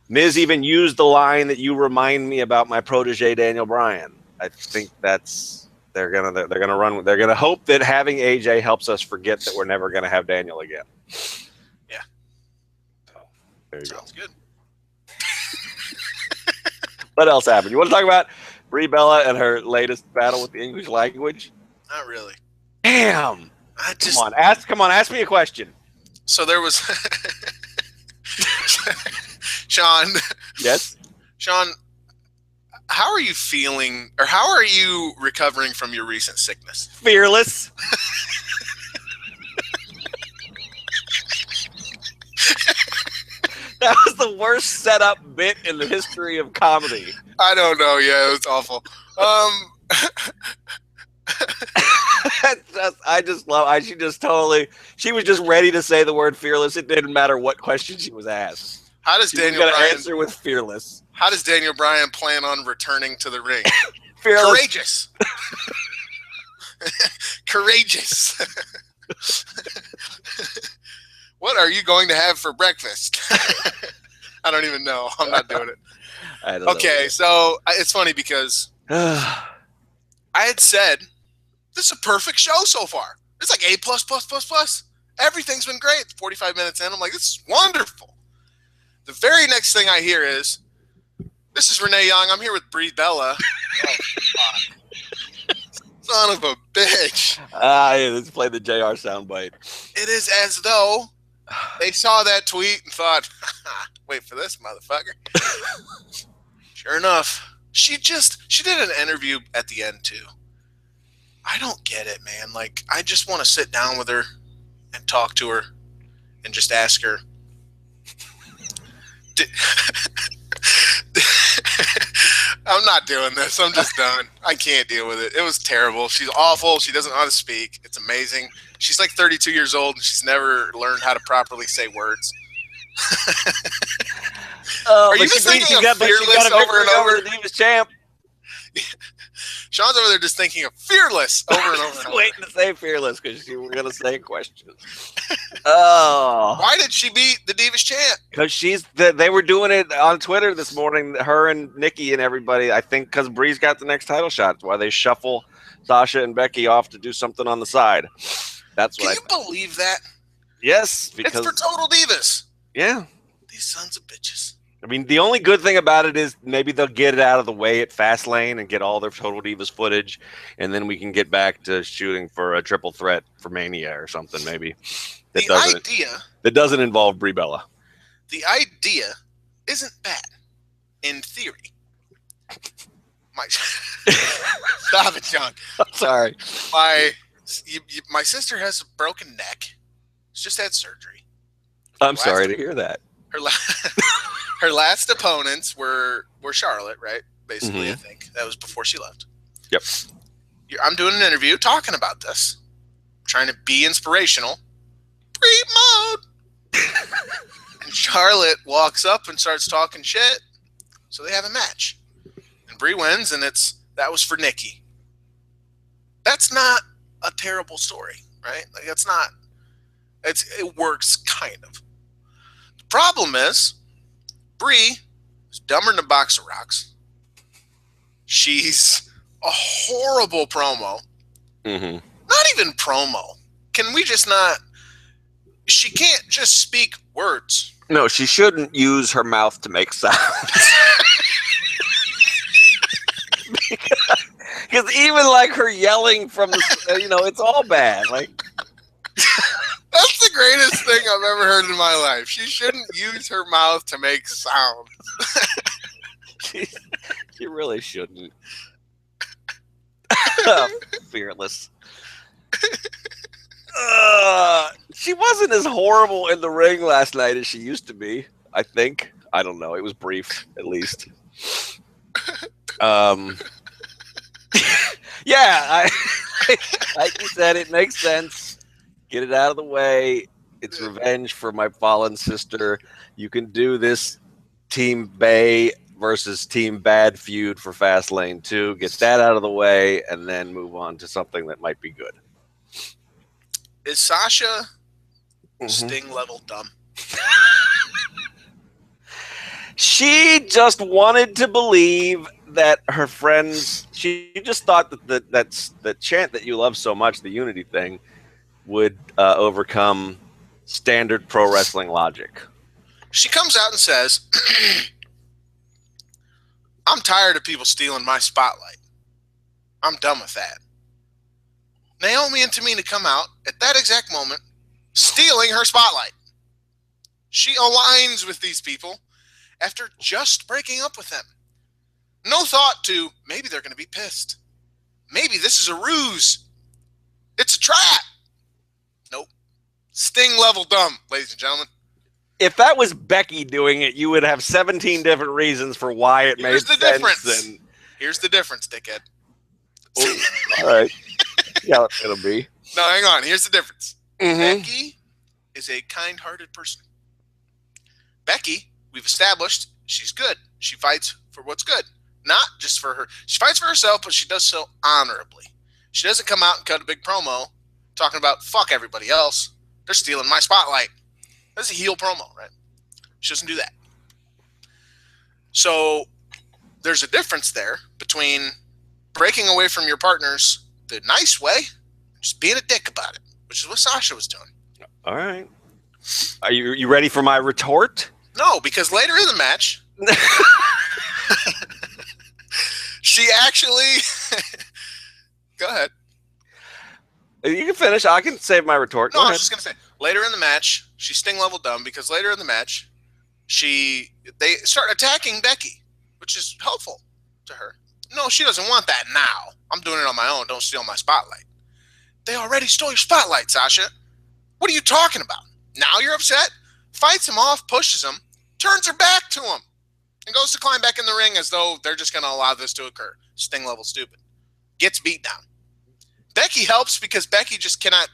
Speaker 1: Miz even used the line that you remind me about my protege Daniel Bryan. I think they're gonna hope that having AJ helps us forget that we're never gonna have Daniel again.
Speaker 2: Yeah.
Speaker 1: So, there you
Speaker 2: Sounds good.
Speaker 1: What else happened? You want to talk about Brie Bella and her latest battle with the English language?
Speaker 2: Not really.
Speaker 1: Damn. Come on, ask me a question.
Speaker 2: So there was Sean.
Speaker 1: Yes.
Speaker 2: Sean, how are you feeling, or how are you recovering from your recent sickness?
Speaker 1: Fearless. That was the worst setup bit in the history of comedy.
Speaker 2: I don't know. Yeah, it was awful.
Speaker 1: She was just ready to say the word fearless. It didn't matter what question she was asked.
Speaker 2: How does Daniel Bryan
Speaker 1: answer with fearless?
Speaker 2: How does Daniel Bryan plan on returning to the ring?
Speaker 1: Fearless.
Speaker 2: Courageous. Courageous. What are you going to have for breakfast? I don't even know. I'm not doing it.
Speaker 1: I don't know.
Speaker 2: Okay, so it's funny because I had said this is a perfect show so far. It's like A++++. Everything's been great. 45 minutes in, I'm like, this is wonderful. The very next thing I hear is, "This is Renee Young. I'm here with Brie Bella." Oh, fuck. Son of a bitch.
Speaker 1: Yeah, let's play the JR soundbite.
Speaker 2: It is as though they saw that tweet and thought, "Wait for this, motherfucker." Sure enough, she did an interview at the end too. I don't get it, man. Like, I just want to sit down with her and talk to her and just ask her, I'm not doing this. I'm just done. I can't deal with it. It was terrible. She's awful. She doesn't know how to speak. It's amazing. She's like 32 years old, and she's never learned how to properly say words. Are you just thinking of Fearless over and over?
Speaker 1: The Divas champ.
Speaker 2: Sean's over there just thinking of Fearless over and over.
Speaker 1: Just waiting to say Fearless because she was going to say questions. Oh.
Speaker 2: Why did she beat the Divas champ?
Speaker 1: Because they were doing it on Twitter this morning, her and Nikki and everybody. I think because Brie's got the next title shot. That's why they shuffle Sasha and Becky off to do something on the side. That's what
Speaker 2: Can you believe that?
Speaker 1: Yes. Because
Speaker 2: it's for Total Divas.
Speaker 1: Yeah.
Speaker 2: These sons of bitches.
Speaker 1: I mean, the only good thing about it is maybe they'll get it out of the way at Fastlane and get all their Total Divas footage, and then we can get back to shooting for a triple threat for Mania or something, maybe. That doesn't involve Brie Bella.
Speaker 2: The idea isn't bad, in theory. Stop it, John.
Speaker 1: I'm sorry.
Speaker 2: My sister has a broken neck. She's just had surgery.
Speaker 1: I'm sorry to hear that.
Speaker 2: Her last opponents were Charlotte, right? Basically,
Speaker 1: Mm-hmm.
Speaker 2: I think. That was before she left.
Speaker 1: Yep.
Speaker 2: I'm doing an interview talking about this. Trying to be inspirational. Brie mode! And Charlotte walks up and starts talking shit. So they have a match. And Brie wins, and that was for Nikki. That's not a terrible story, right? Like, that's not It works kind of. The problem is, Brie is dumber than a box of rocks. She's a horrible promo.
Speaker 1: Mm-hmm.
Speaker 2: Not even promo. Can we just not? She can't just speak words.
Speaker 1: No, she shouldn't use her mouth to make sounds. Because even like her yelling from the, it's all bad. Like,
Speaker 2: that's the greatest thing I've ever heard in my life. She shouldn't use her mouth to make sounds.
Speaker 1: She really shouldn't. Fearless. She wasn't as horrible in the ring last night as she used to be, I think. I don't know. It was brief, at least. Yeah, like you said, it makes sense. Get it out of the way. It's revenge for my fallen sister. You can do this Team Bay versus Team Bad feud for Fastlane 2. Get that out of the way, and then move on to something that might be good.
Speaker 2: Is Sasha Sting level dumb?
Speaker 1: She just wanted to believe that her friends. She just thought that that's the chant that you love so much, the unity thing, would overcome standard pro wrestling logic.
Speaker 2: She comes out and says, "I'm tired of people stealing my spotlight. I'm done with that." Naomi and Tamina come out at that exact moment, stealing her spotlight. She aligns with these people after just breaking up with them. No thought to, maybe they're going to be pissed. Maybe this is a ruse. It's a trap. Nope. Sting level dumb, ladies and gentlemen.
Speaker 1: If that was Becky doing it, you would have 17 different reasons for why it made sense.
Speaker 2: Here's the difference, dickhead.
Speaker 1: Oh, all right. Yeah, it'll be.
Speaker 2: No, hang on. Here's the difference.
Speaker 1: Mm-hmm.
Speaker 2: Becky is a kind-hearted person. Becky, we've established, she's good. She fights for what's good. Not just for her. She fights for herself, but she does so honorably. She doesn't come out and cut a big promo talking about, fuck everybody else. They're stealing my spotlight. That's a heel promo, right? She doesn't do that. So there's a difference there between breaking away from your partners the nice way, just being a dick about it, which is what Sasha was doing.
Speaker 1: All right. Are you ready for my retort?
Speaker 2: No, because later in the match, she actually... Go ahead.
Speaker 1: You can finish. I can save my retort.
Speaker 2: No, I was just going to say, later in the match, she's Sting level dumb because later in the match, they start attacking Becky, which is helpful to her. No, she doesn't want that now. I'm doing it on my own. Don't steal my spotlight. They already stole your spotlight, Sasha. What are you talking about? Now you're upset? Fights him off, pushes him, turns her back to him, and goes to climb back in the ring as though they're just going to allow this to occur. Sting level stupid. Gets beat down. Becky helps because Becky just cannot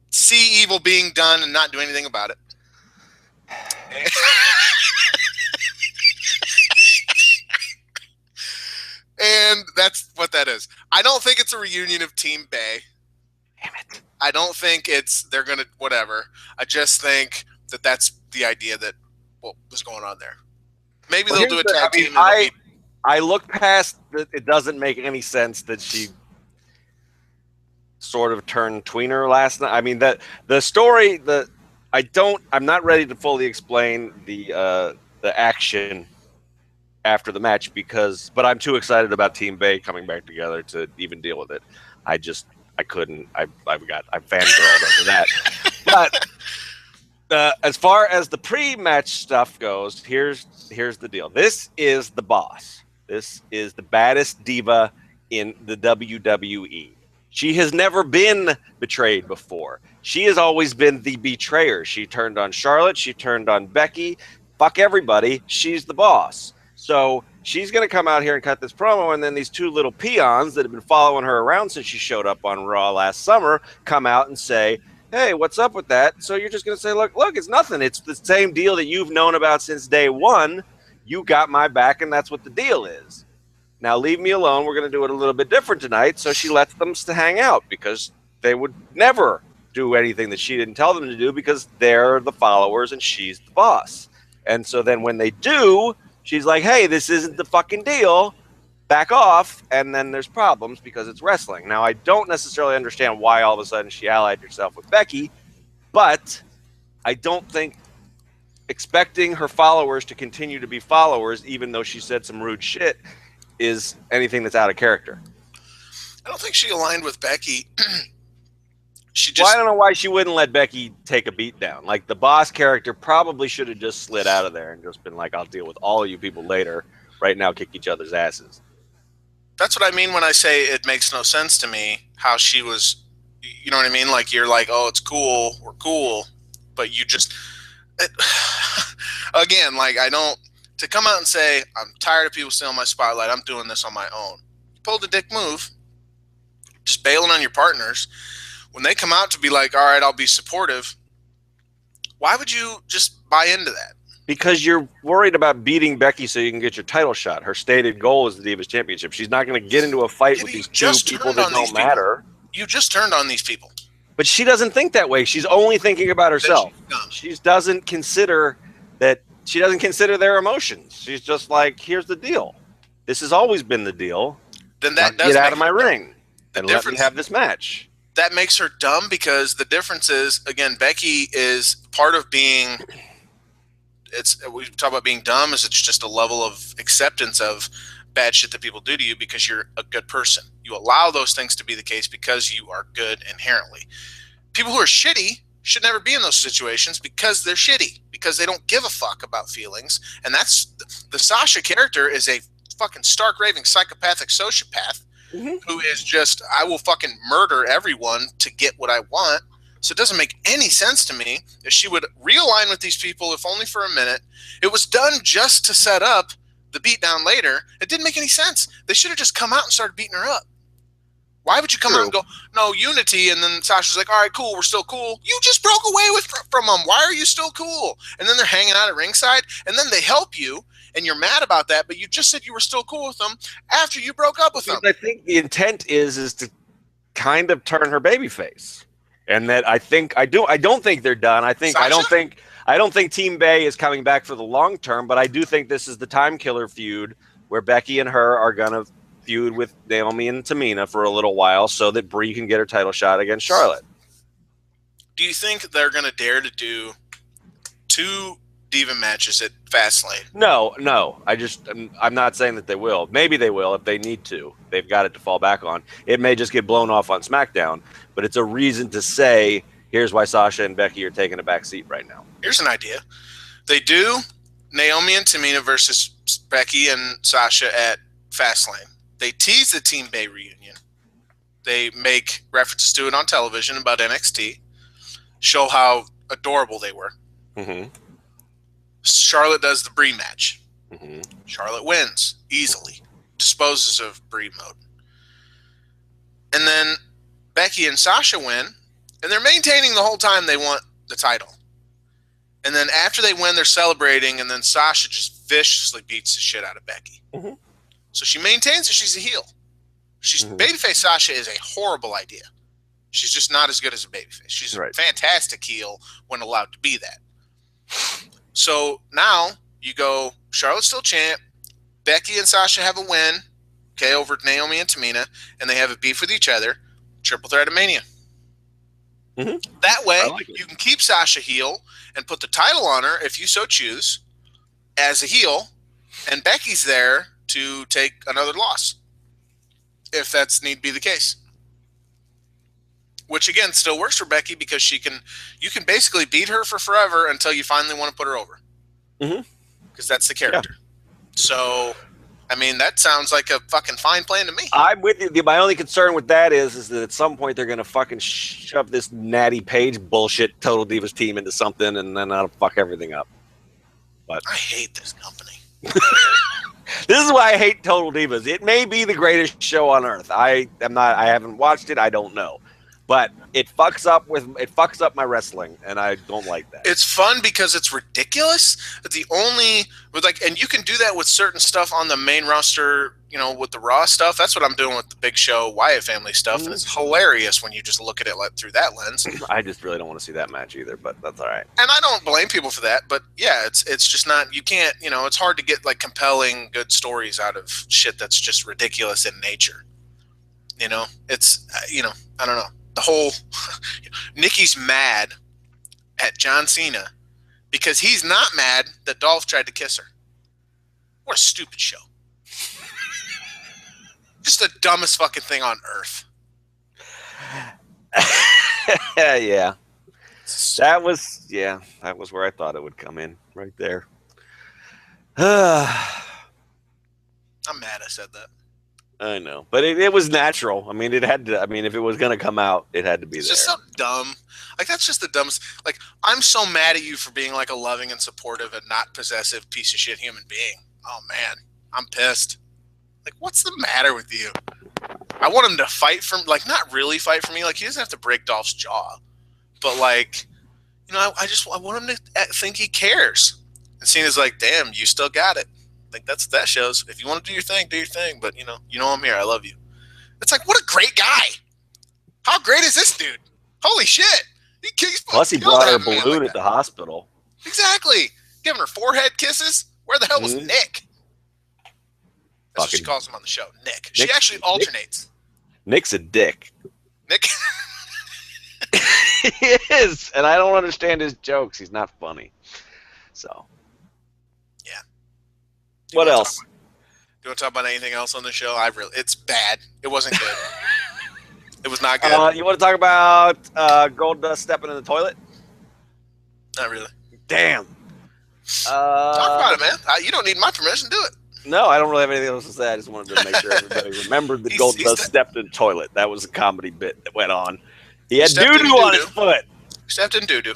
Speaker 2: see evil being done and not do anything about it. And that's what that is. I don't think it's a reunion of Team Bay.
Speaker 1: Damn it.
Speaker 2: I don't think they're going to, whatever. I just think that that's the idea that what was going on there. Maybe they'll do a tag team.
Speaker 1: I look past that. It doesn't make any sense that she sort of turned tweener last night. I mean, that the story, I'm not ready to fully explain the action after the match but I'm too excited about Team Bay coming back together to even deal with it. I couldn't. I'm fangirled over that. But as far as the pre-match stuff goes, here's the deal. This is the boss. This is the baddest diva in the WWE. She has never been betrayed before. She has always been the betrayer. She turned on Charlotte. She turned on Becky. Fuck everybody. She's the boss. So she's going to come out here and cut this promo, and then these two little peons that have been following her around since she showed up on Raw last summer come out and say, hey, what's up with that? So you're just going to say, look, it's nothing. It's the same deal that you've known about since day one. You got my back, and that's what the deal is. Now leave me alone. We're going to do it a little bit different tonight. So she lets them hang out because they would never do anything that she didn't tell them to do because they're the followers and she's the boss. And so then when they do, she's like, hey, this isn't the fucking deal. Back off. And then there's problems because it's wrestling. Now, I don't necessarily understand why all of a sudden she allied herself with Becky, but I don't think expecting her followers to continue to be followers, even though she said some rude shit, is anything that's out of character.
Speaker 2: I don't think she aligned with Becky. She just.
Speaker 1: Well, I don't know why she wouldn't let Becky take a beat down. Like, the boss character probably should have just slid out of there and just been like, I'll deal with all of you people later. Right now, kick each other's asses.
Speaker 2: That's what I mean when I say it makes no sense to me how she was, you know what I mean? Like, you're like, oh, it's cool, we're cool, but you just, again, like, I don't, to come out and say, I'm tired of people stealing my spotlight, I'm doing this on my own. You pulled a dick move, just bailing on your partners. When they come out to be like, all right, I'll be supportive, why would you just buy into that?
Speaker 1: Because you're worried about beating Becky so you can get your title shot. Her stated goal is the Divas Championship. She's not going to get into a fight with these two people that don't matter.
Speaker 2: You just turned on these people.
Speaker 1: But she doesn't think that way. She's only thinking about herself. She doesn't consider their emotions. She's just like, here's the deal. This has always been the deal.
Speaker 2: Then that
Speaker 1: does get out of my ring and let me have this match.
Speaker 2: That makes her dumb because the difference is, again, Becky is part of being. We talk about being dumb is it's just a level of acceptance of bad shit that people do to you because you're a good person. You allow those things to be the case because you are good inherently. People who are shitty should never be in those situations because they're shitty, because they don't give a fuck about feelings. And that's the Sasha character is a fucking stark raving psychopathic sociopath who is just, I will fucking murder everyone to get what I want. So it doesn't make any sense to me that she would realign with these people, if only for a minute. It was done just to set up the beatdown later. It didn't make any sense. They should have just come out and started beating her up. Why would you come out and go, no, unity, and then Sasha's like, all right, cool, we're still cool. You just broke away from them. Why are you still cool? And then they're hanging out at ringside, and then they help you, and you're mad about that, but you just said you were still cool with them after you broke up with them.
Speaker 1: I think the intent is to kind of turn her babyface. And that I don't think they're done. I don't think Team Bay is coming back for the long term, but I do think this is the time killer feud where Becky and her are gonna feud with Naomi and Tamina for a little while so that Brie can get her title shot against Charlotte.
Speaker 2: Do you think they're gonna dare to do 2 Diva matches at Fastlane?
Speaker 1: No. I'm not saying that they will. Maybe they will if they need to. They've got it to fall back on. It may just get blown off on SmackDown, but it's a reason to say, here's why Sasha and Becky are taking a back seat right now.
Speaker 2: Here's an idea. They do Naomi and Tamina versus Becky and Sasha at Fastlane. They tease the Team Bay reunion. They make references to it on television about NXT. Show how adorable they were.
Speaker 1: Mm-hmm.
Speaker 2: Charlotte does the Brie match.
Speaker 1: Mm-hmm.
Speaker 2: Charlotte wins easily. Disposes of Brie mode. And then Becky and Sasha win. And they're maintaining the whole time they want the title. And then after they win, they're celebrating. And then Sasha just viciously beats the shit out of Becky.
Speaker 1: Mm-hmm.
Speaker 2: So she maintains that she's a heel. Babyface Sasha is a horrible idea. She's just not as good as a babyface. She's a fantastic heel when allowed to be that. So now you go, Charlotte's still champ. Becky and Sasha have a win, okay, over Naomi and Tamina, and they have a beef with each other. Triple threat of Mania.
Speaker 1: Mm-hmm.
Speaker 2: That way, you can keep Sasha heel and put the title on her, if you so choose, as a heel, and Becky's there to take another loss, if that's need be the case. Which again still works for Becky because you can basically beat her for forever until you finally want to put her over. Because that's the character. Yeah. So, I mean, that sounds like a fucking fine plan to me.
Speaker 1: I'm with you. My only concern with that is that at some point they're gonna fucking shove this Natty Page bullshit Total Divas team into something, and then that'll fuck everything up. But
Speaker 2: I hate this company.
Speaker 1: This is why I hate Total Divas. It may be the greatest show on earth. I haven't watched it. I don't know. but it fucks up my wrestling, and I don't like that.
Speaker 2: It's fun because it's ridiculous. And you can do that with certain stuff on the main roster, with the Raw stuff. That's what I'm doing with the Big Show Wyatt family stuff, and it's hilarious when you just look at it through that lens.
Speaker 1: I just really don't want to see that match either, but that's all right.
Speaker 2: And I don't blame people for that, but yeah, it's just not. You can't. It's hard to get compelling, good stories out of shit that's just ridiculous in nature. It's I don't know. The whole Nikki's mad at John Cena because he's not mad that Dolph tried to kiss her. What a stupid show. Just the dumbest fucking thing on earth.
Speaker 1: Yeah. That was where I thought it would come in, right there.
Speaker 2: I'm mad I said that.
Speaker 1: I know, but it was natural. I mean, it had to. I mean, if it was going to come out, it had to be there.
Speaker 2: It's just so dumb. That's just the dumbest. I'm so mad at you for being a loving and supportive and not possessive piece of shit human being. Oh man, I'm pissed. What's the matter with you? I want him to fight for, not really fight for me. He doesn't have to break Dolph's jaw, but I want him to think he cares. And Cena's damn, you still got it. That shows. If you want to do your thing, do your thing. But I'm here. I love you. It's what a great guy. How great is this dude? Holy shit!
Speaker 1: Plus, he brought her a balloon at the hospital.
Speaker 2: Exactly. Giving her forehead kisses. Where the hell was Nick? That's what she calls him on the show. Nick. She actually alternates.
Speaker 1: Nick's a dick.
Speaker 2: Nick.
Speaker 1: He is, and I don't understand his jokes. He's not funny. So.
Speaker 2: Yeah.
Speaker 1: What else?
Speaker 2: Do you want to talk about anything else on the show? It's bad. It wasn't good. It was not good.
Speaker 1: You want to talk about Goldust stepping in the toilet?
Speaker 2: Not really.
Speaker 1: Damn.
Speaker 2: Talk about it, man. You don't need my permission. Do it.
Speaker 1: No, I don't really have anything else to say. I just wanted to make sure everybody remembered that Goldust stepped in the toilet. That was a comedy bit that went on. He had doo-doo on his foot.
Speaker 2: Stepped in doo-doo.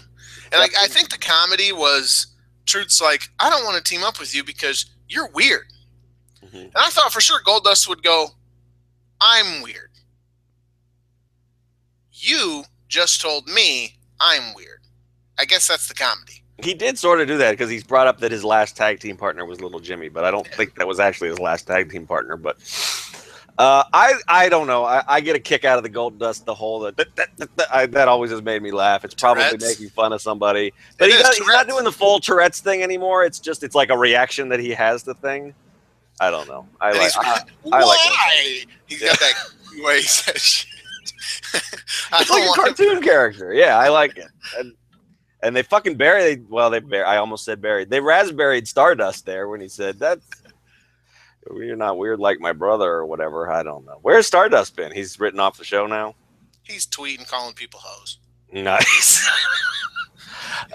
Speaker 2: And I think the comedy was Truth's I don't want to team up with you because you're weird. Mm-hmm. And I thought for sure Goldust would go, I'm weird. You just told me I'm weird. I guess that's the comedy.
Speaker 1: He did sort of do that because he's brought up that his last tag team partner was Little Jimmy, but I don't think that was actually his last tag team partner. But I don't know. I get a kick out of the Goldust, the whole that always has made me laugh. It's probably making fun of somebody, but he's not doing the full Tourette's thing anymore. It's like a reaction that he has to thing. I don't know. I like
Speaker 2: why? He's got that way he says shit.
Speaker 1: It's like a cartoon character. Yeah, I like it. And they fucking buried. I almost said buried. They raspberried Stardust there when he said that. You're not weird like my brother or whatever. I don't know. Where's Stardust been? He's written off the show now.
Speaker 2: He's tweeting, calling people hoes.
Speaker 1: Nice.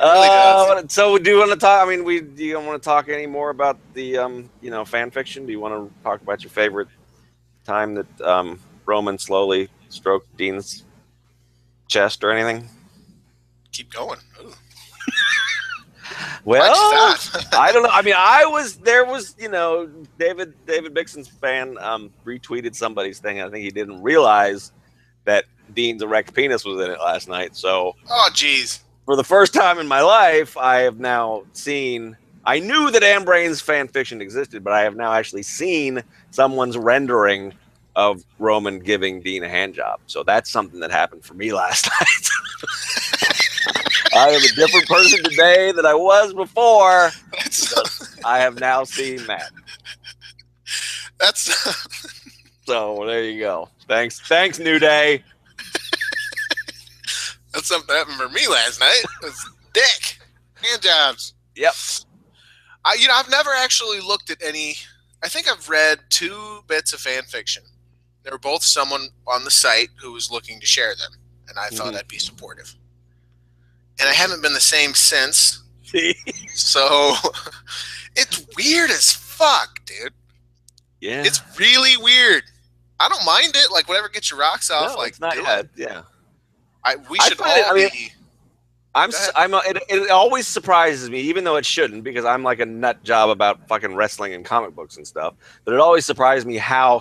Speaker 2: Really
Speaker 1: so do you want to talk? I mean, do you want to talk any more about the fan fiction? Do you want to talk about your favorite time that Roman slowly stroked Dean's chest or anything?
Speaker 2: Keep going.
Speaker 1: Well, I don't know. I mean, there was David Bixen's fan retweeted somebody's thing. I think he didn't realize that Dean's erect penis was in it last night. So,
Speaker 2: oh geez,
Speaker 1: for the first time in my life, I have now seen. I knew that Ambreigns fan fiction existed, but I have now actually seen someone's rendering of Roman giving Dean a hand job. So that's something that happened for me last night. I am a different person today than I was before. I have now seen Matt. So there you go. Thanks, New Day.
Speaker 2: That's something that happened for me last night. It was dick. Hand jobs.
Speaker 1: Yep.
Speaker 2: I've never actually looked at any. I think I've read 2 bits of fan fiction. They were both someone on the site who was looking to share them, and I thought I'd be supportive. And I haven't been the same since. So it's weird as fuck, dude.
Speaker 1: Yeah.
Speaker 2: It's really weird. I don't mind it. Whatever gets your rocks off.
Speaker 1: No, it's not yet. Yeah.
Speaker 2: We should all be.
Speaker 1: It always surprises me, even though it shouldn't, because I'm like a nut job about fucking wrestling and comic books and stuff. But it always surprises me how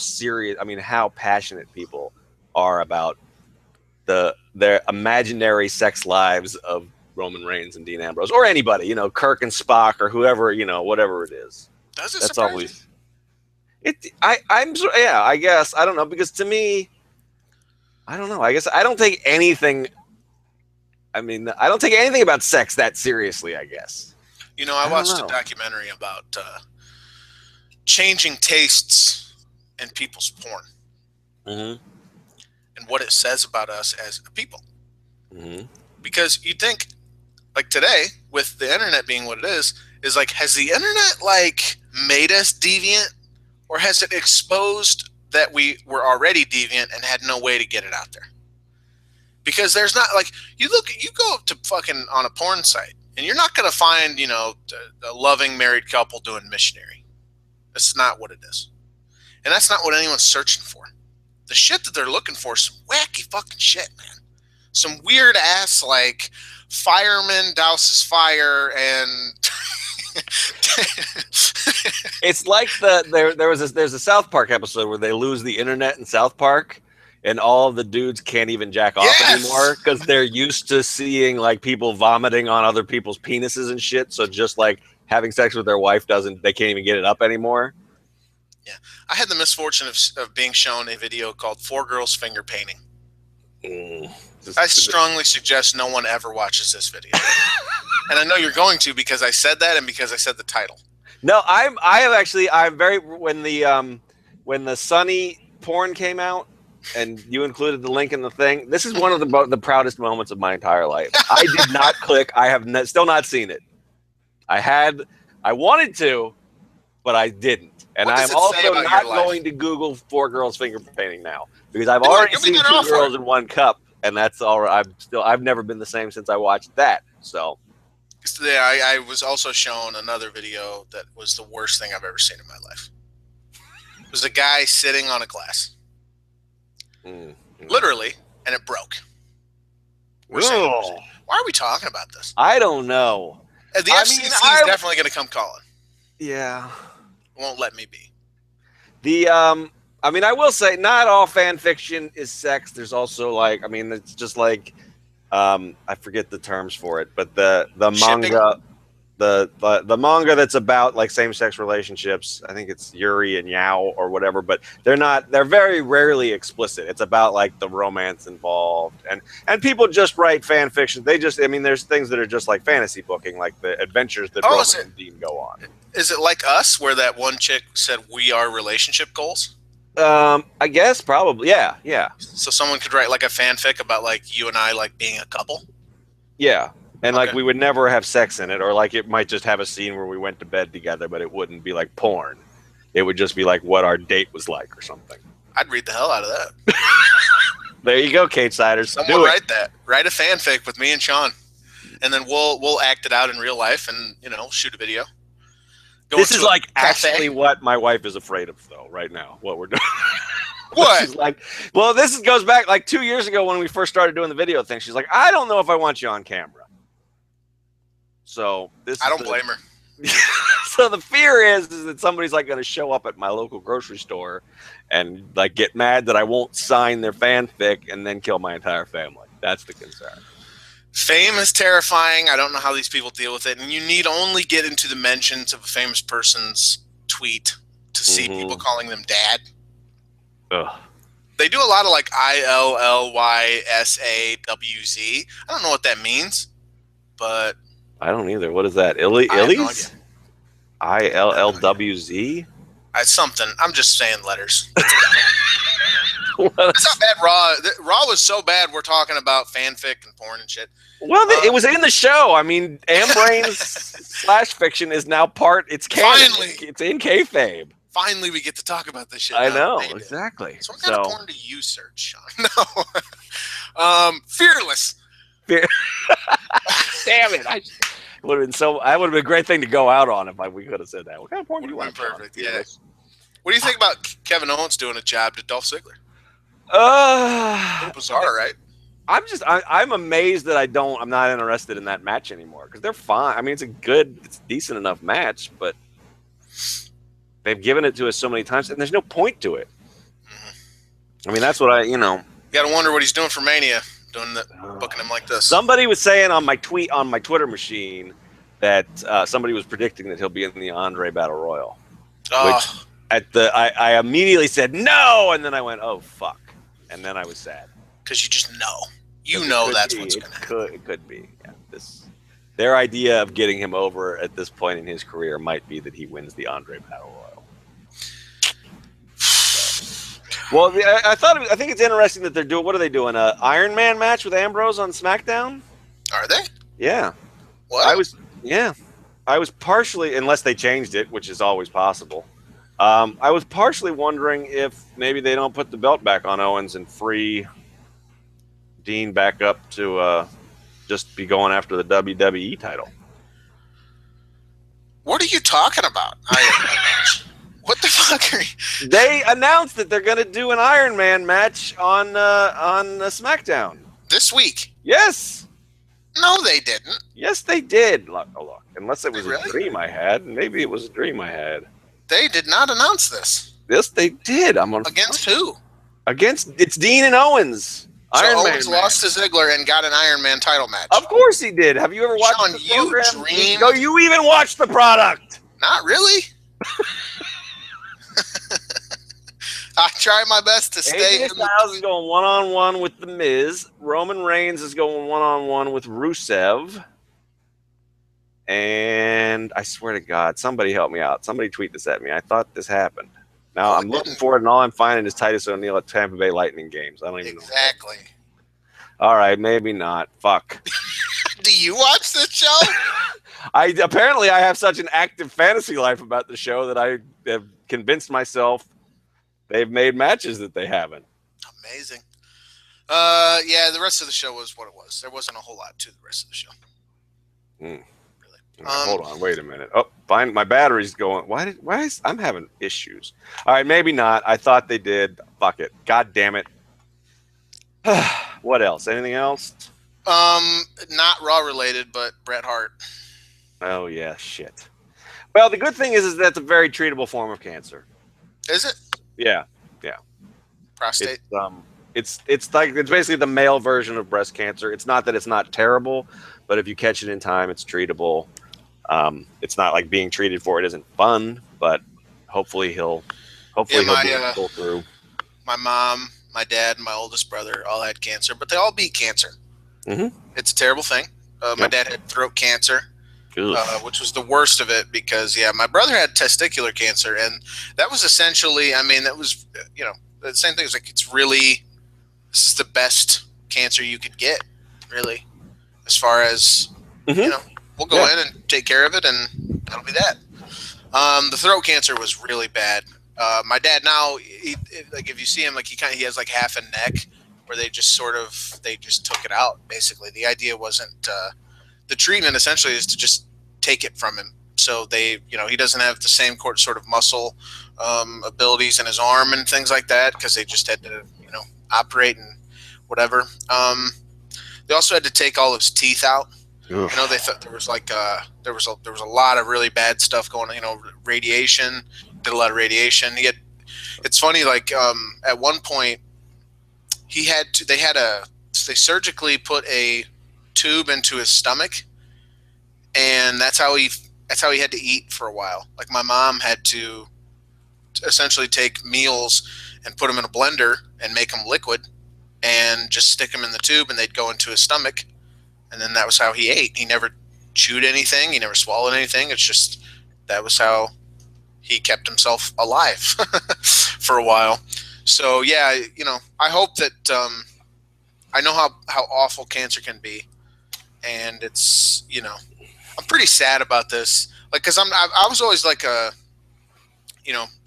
Speaker 1: passionate people are about their imaginary sex lives of Roman Reigns and Dean Ambrose, or anybody, you know, Kirk and Spock, or whoever, you know, whatever it is.
Speaker 2: Does it
Speaker 1: That's
Speaker 2: surprise
Speaker 1: always it. Yeah, I guess I don't know, because to me, I don't know. I guess I don't take anything. I mean, I don't take anything about sex that seriously, I guess.
Speaker 2: you? You know, I watched a documentary about changing tastes in people's porn and what it says about us as a people. Because you think, like today, with the internet being what it is like, has the internet like made us deviant, or has it exposed that we were already deviant and had no way to get it out there? Because there's not, like, you go to fucking on a porn site and you're not going to find, you know, a loving married couple doing missionary. That's not what it is. And that's not what anyone's searching for. The shit that they're looking for is some wacky fucking shit, man. Some weird ass, like, fireman douses fire and
Speaker 1: it's like there's a South Park episode where they lose the internet in South Park, and all of the dudes can't even jack off anymore because they're used to seeing like people vomiting on other people's penises and shit. So just like having sex with their wife they can't even get it up anymore.
Speaker 2: Yeah, I had the misfortune of being shown a video called 4 Girls Finger Painting. I strongly suggest no one ever watches this video. And I know you're going to, because I said that and because I said the title.
Speaker 1: No, I'm very, when the Sunny porn came out and you included the link in the thing, this is one of the proudest moments of my entire life. I did not click. I have still not seen it. I wanted to, but I didn't. And I'm also not going to Google 4 Girls Finger Painting now, because I've already seen 2 girls in 1 cup, and that's all right. I've never been the same since I watched that. So
Speaker 2: yeah, I was also shown another video that was the worst thing I've ever seen in my life. It was a guy sitting on a glass, literally, and it broke. Why are we talking about this?
Speaker 1: I don't know.
Speaker 2: The FCC is definitely going to come calling.
Speaker 1: Yeah.
Speaker 2: Won't let me be.
Speaker 1: I mean, I will say not all fan fiction is sex. There's also like, I mean, it's just like, I forget the terms for it, but the manga, the manga that's about like same-sex relationships, I think it's Yuri and Yao or whatever, but they're very rarely explicit. It's about like the romance involved, and people just write fan fiction. I mean, there's things that are just like fantasy booking, like the adventures that Roman and Dean go on.
Speaker 2: Is it like Us, where that one chick said we are relationship goals?
Speaker 1: I guess probably, yeah.
Speaker 2: So someone could write like a fanfic about like you and I like being a couple.
Speaker 1: Yeah, and like we would never have sex in it, or like it might just have a scene where we went to bed together, but it wouldn't be like porn. It would just be like what our date was like or something.
Speaker 2: I'd read the hell out of that.
Speaker 1: There you go, Cagesiders.
Speaker 2: Someone write that. Write a fanfic with me and Sean, and then we'll act it out in real life, and shoot a video.
Speaker 1: This is like actually what my wife is afraid of, though, right now, what we're doing.
Speaker 2: What?
Speaker 1: She's like, well, this goes back like 2 years ago when we first started doing the video thing. She's like, I don't know if I want you on camera. So
Speaker 2: I don't blame her.
Speaker 1: So the fear is that somebody's like going to show up at my local grocery store and like get mad that I won't sign their fanfic and then kill my entire family. That's the concern.
Speaker 2: Fame is terrifying. I don't know how these people deal with it. And you need only get into the mentions of a famous person's tweet to see people calling them dad.
Speaker 1: Ugh.
Speaker 2: They do a lot of like ILLYSAWZ. I don't know what that means, but
Speaker 1: I don't either. What is that? Illies? ILLWZ?
Speaker 2: It's something. I'm just saying letters. That's how bad Raw was. So bad we're talking about fanfic and porn and shit.
Speaker 1: Well, it was in the show. I mean, Ambreigns / fiction is now part. It's canon.
Speaker 2: Finally,
Speaker 1: it's in kayfabe.
Speaker 2: Finally, we get to talk about this shit.
Speaker 1: I know, exactly.
Speaker 2: So what kind of porn do you search, Sean? No, Fearless.
Speaker 1: Damn it! I would have been a great thing to go out on if we could have said that. What kind of porn do you want?
Speaker 2: Perfect. Yeah. What do you think about Kevin Owens doing a jab to Dolph Ziggler? Bizarre, right?
Speaker 1: I'm amazed that I'm not interested in that match anymore, because they're fine. I mean, it's a decent enough match, but they've given it to us so many times and there's no point to it. I mean, that's what
Speaker 2: got to wonder what he's doing for Mania, booking him like this.
Speaker 1: Somebody was saying on my Twitter machine that somebody was predicting that he'll be in the Andre Battle Royal. Which I immediately said no, and then I went, oh fuck, and then I was sad
Speaker 2: because you just know, that's what's going to happen.
Speaker 1: It could be. Yeah, their idea of getting him over at this point in his career might be that he wins the Andre Battle Royal. Well, I think it's interesting that they're doing. What are they doing? An Iron Man match with Ambrose on SmackDown?
Speaker 2: Are they?
Speaker 1: Yeah.
Speaker 2: What?
Speaker 1: I was partially, unless they changed it, which is always possible. I was partially wondering if maybe they don't put the belt back on Owens and free Dean back up to just be going after the WWE title.
Speaker 2: What are you talking about? What the fuck are you?
Speaker 1: They announced that they're going to do an Iron Man match on SmackDown
Speaker 2: this week.
Speaker 1: Yes.
Speaker 2: No, they didn't.
Speaker 1: Yes, they did. Look. Unless it was a dream I had. Maybe it was a dream I had.
Speaker 2: They did not announce this.
Speaker 1: Yes, they did.
Speaker 2: Against who?
Speaker 1: It's Dean and Owens.
Speaker 2: So Owens lost to Ziggler and got an Iron Man title match.
Speaker 1: Of course he did. Have you ever watched
Speaker 2: Sean,
Speaker 1: the program?
Speaker 2: You dreamed?
Speaker 1: You even watched the product?
Speaker 2: Not really. I try my best to stay.
Speaker 1: AJ Styles is going one-on-one with The Miz. Roman Reigns is going one-on-one with Rusev. And I swear to God, somebody help me out. Somebody tweet this at me. I thought this happened. Now I'm looking for it, and all I'm finding is Titus O'Neil at Tampa Bay Lightning games. I don't even know.
Speaker 2: Exactly.
Speaker 1: All right, maybe not. Fuck.
Speaker 2: Do you watch this show?
Speaker 1: Apparently I have such an active fantasy life about the show that I have convinced myself they've made matches that they haven't.
Speaker 2: Amazing. Yeah, the rest of the show was what it was. There wasn't a whole lot to the rest of the show.
Speaker 1: Really. Hold on, wait a minute. Oh, fine, my battery's going. I'm having issues. All right, maybe not. I thought they did. Fuck it. God damn it. What else? Anything else?
Speaker 2: Not Raw related, but Bret Hart.
Speaker 1: Oh yeah, shit. Well, the good thing is that's a very treatable form of cancer.
Speaker 2: Is it?
Speaker 1: Yeah.
Speaker 2: Prostate.
Speaker 1: It's basically the male version of breast cancer. It's not that it's not terrible, but if you catch it in time, it's treatable. It's not like being treated for it isn't fun, but hopefully he'll pull through.
Speaker 2: My mom, my dad, and my oldest brother all had cancer, but they all beat cancer.
Speaker 1: Mm-hmm.
Speaker 2: It's a terrible thing. My dad had throat cancer, which was the worst of it because, my brother had testicular cancer, and that was essentially, that was, the same thing. It was like, this is the best cancer you could get, really, as far as, we'll go in and take care of it, and that'll be that. The throat cancer was really bad. My dad now, if you see him, he has like half a neck where they just took it out. Basically, the idea wasn't the treatment. Essentially, is to just take it from him. So he doesn't have the same sort of muscle abilities in his arm and things like that because they just had to operate and whatever. They also had to take all his teeth out.
Speaker 1: Ugh.
Speaker 2: They thought there was there was a lot of really bad stuff going on. Radiation. Did a lot of radiation. It's funny. At one point, they surgically put a tube into his stomach, and that's how he had to eat for a while. Like my mom had to essentially take meals and put them in a blender and make them liquid, and just stick them in the tube, and they'd go into his stomach. And then that was how he ate. He never chewed anything. He never swallowed anything. It's just that was how he kept himself alive for a while. So, I hope that I know how awful cancer can be. And it's, I'm pretty sad about this. Because I was always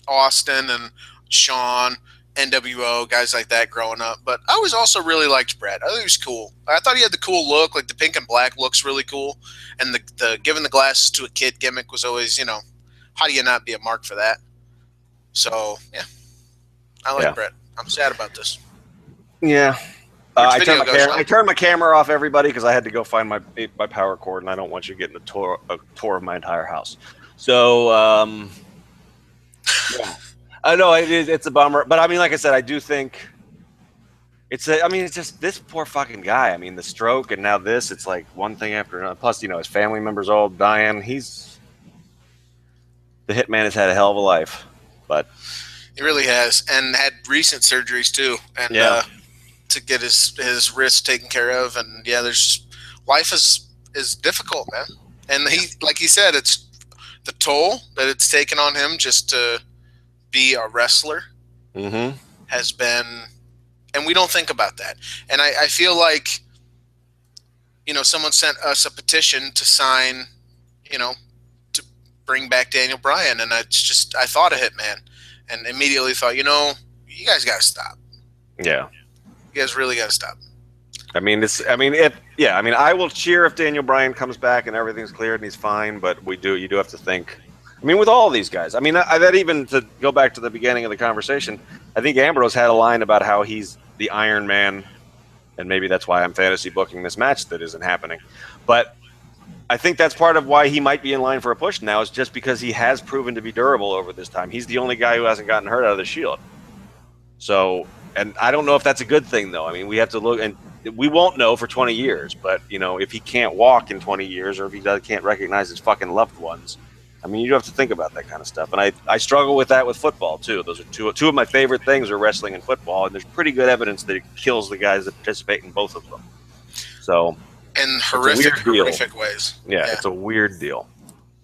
Speaker 2: Austin and Sean, NWO, guys like that growing up. But I always also really liked Bret. I think he was cool. I thought he had the cool look, like the pink and black looks really cool. And the giving the glasses to a kid gimmick was always, how do you not be a mark for that? So, I like Bret. I'm sad about this.
Speaker 1: Yeah. I turned my camera off, everybody, because I had to go find my power cord, and I don't want you getting a tour of my entire house. So, I know it's a bummer, but like I said, I do think I mean, it's just this poor fucking guy. I mean, the stroke and now this, it's like one thing after another. Plus, his family members all dying. The Hitman has had a hell of a life, but
Speaker 2: He really has, and had recent surgeries too, and to get his wrist taken care of, and life is difficult, man. And like he said, it's the toll that it's taken on him just to be a wrestler has been, and we don't think about that. And I feel like, someone sent us a petition to sign, to bring back Daniel Bryan, and I thought of Hitman, and immediately thought, you guys got to stop. Yeah, you guys really got to stop.
Speaker 1: I will cheer if Daniel Bryan comes back and everything's cleared and he's fine, but you do have to think. I mean, with all these guys, I mean, that even to go back to the beginning of the conversation, I think Ambrose had a line about how he's the Iron Man, and maybe that's why I'm fantasy booking this match that isn't happening. But I think that's part of why he might be in line for a push now, is just because he has proven to be durable over this time. He's the only guy who hasn't gotten hurt out of the Shield. So, and I don't know if that's a good thing, though. I mean, we have to look, and we won't know for 20 years, but, if he can't walk in 20 years or if he can't recognize his fucking loved ones, I mean, you have to think about that kind of stuff. And I struggle with that with football, too. Those are two of my favorite things are wrestling and football, and there's pretty good evidence that it kills the guys that participate in both of them. So,
Speaker 2: in horrific ways.
Speaker 1: Yeah, it's a weird deal.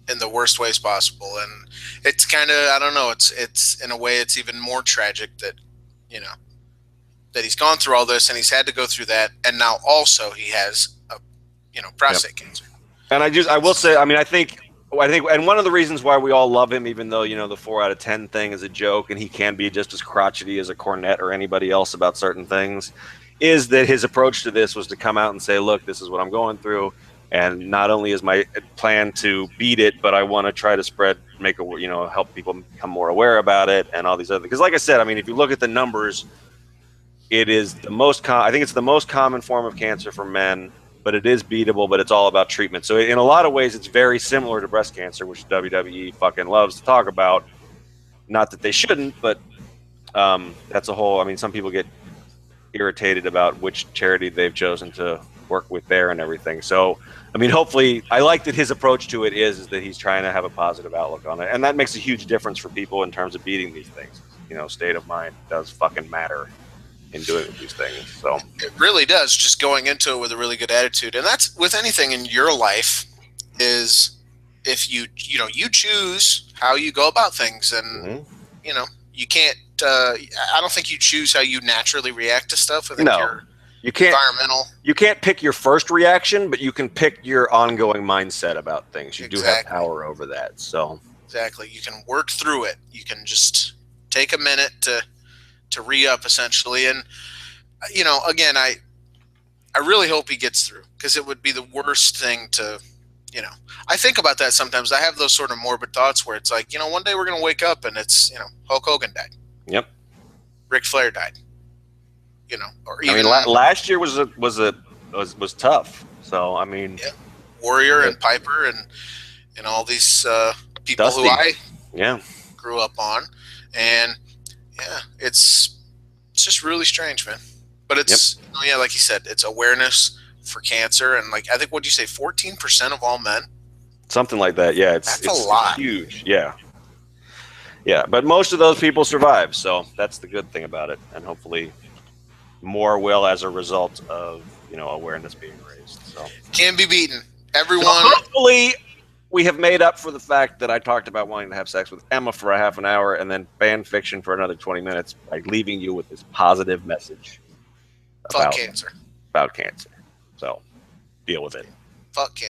Speaker 2: In the worst ways possible. And it's kind of, I don't know, it's in a way it's even more tragic that, that he's gone through all this and he's had to go through that, and now also he has prostate cancer.
Speaker 1: And I will say, I mean, I think, and one of the reasons why we all love him, even though the 4 out of 10 thing is a joke, and he can be just as crotchety as a Cornette or anybody else about certain things, is that his approach to this was to come out and say, "Look, this is what I'm going through, and not only is my plan to beat it, but I want to try to help people become more aware about it and all these other." Because, like I said, I mean, if you look at the numbers, it is I think it's the most common form of cancer for men, but it is beatable, but it's all about treatment. So in a lot of ways, it's very similar to breast cancer, which WWE fucking loves to talk about. Not that they shouldn't, but that's a whole, I mean, some people get irritated about which charity they've chosen to work with there and everything. So, I mean, hopefully, I like that his approach to it is that he's trying to have a positive outlook on it. And that makes a huge difference for people in terms of beating these things. State of mind does fucking matter in doing these things. So
Speaker 2: it really does, just going into it with a really good attitude. And that's with anything in your life, is if you choose how you go about things, and you can't I don't think you choose how you naturally react to stuff. I think
Speaker 1: you can't
Speaker 2: environmental.
Speaker 1: You can't pick your first reaction, but you can pick your ongoing mindset about things. You do have power over that. So
Speaker 2: exactly, you can work through it. You can just take a minute to re-up, essentially. And again, I really hope he gets through, because it would be the worst thing to, I think about that sometimes. I have those sort of morbid thoughts where it's like, one day we're going to wake up and it's, Hulk Hogan died.
Speaker 1: Yep.
Speaker 2: Ric Flair died. Or even,
Speaker 1: last year was tough. So, I mean,
Speaker 2: Warrior and Piper and all these people
Speaker 1: Dusty.
Speaker 2: who I grew up on. And it's just really strange, man. But it's like you said, it's awareness for cancer, and like I think, what do you say, 14% of all men?
Speaker 1: Something like that. Yeah, it's
Speaker 2: a lot.
Speaker 1: Huge. Yeah. But most of those people survive, so that's the good thing about it, and hopefully more will as a result of awareness being raised. So
Speaker 2: can be beaten. Everyone.
Speaker 1: So hopefully, we have made up for the fact that I talked about wanting to have sex with Emma for a half an hour and then ban fiction for another 20 minutes by leaving you with this positive message
Speaker 2: about cancer.
Speaker 1: About cancer. So, deal with it.
Speaker 2: Fuck cancer.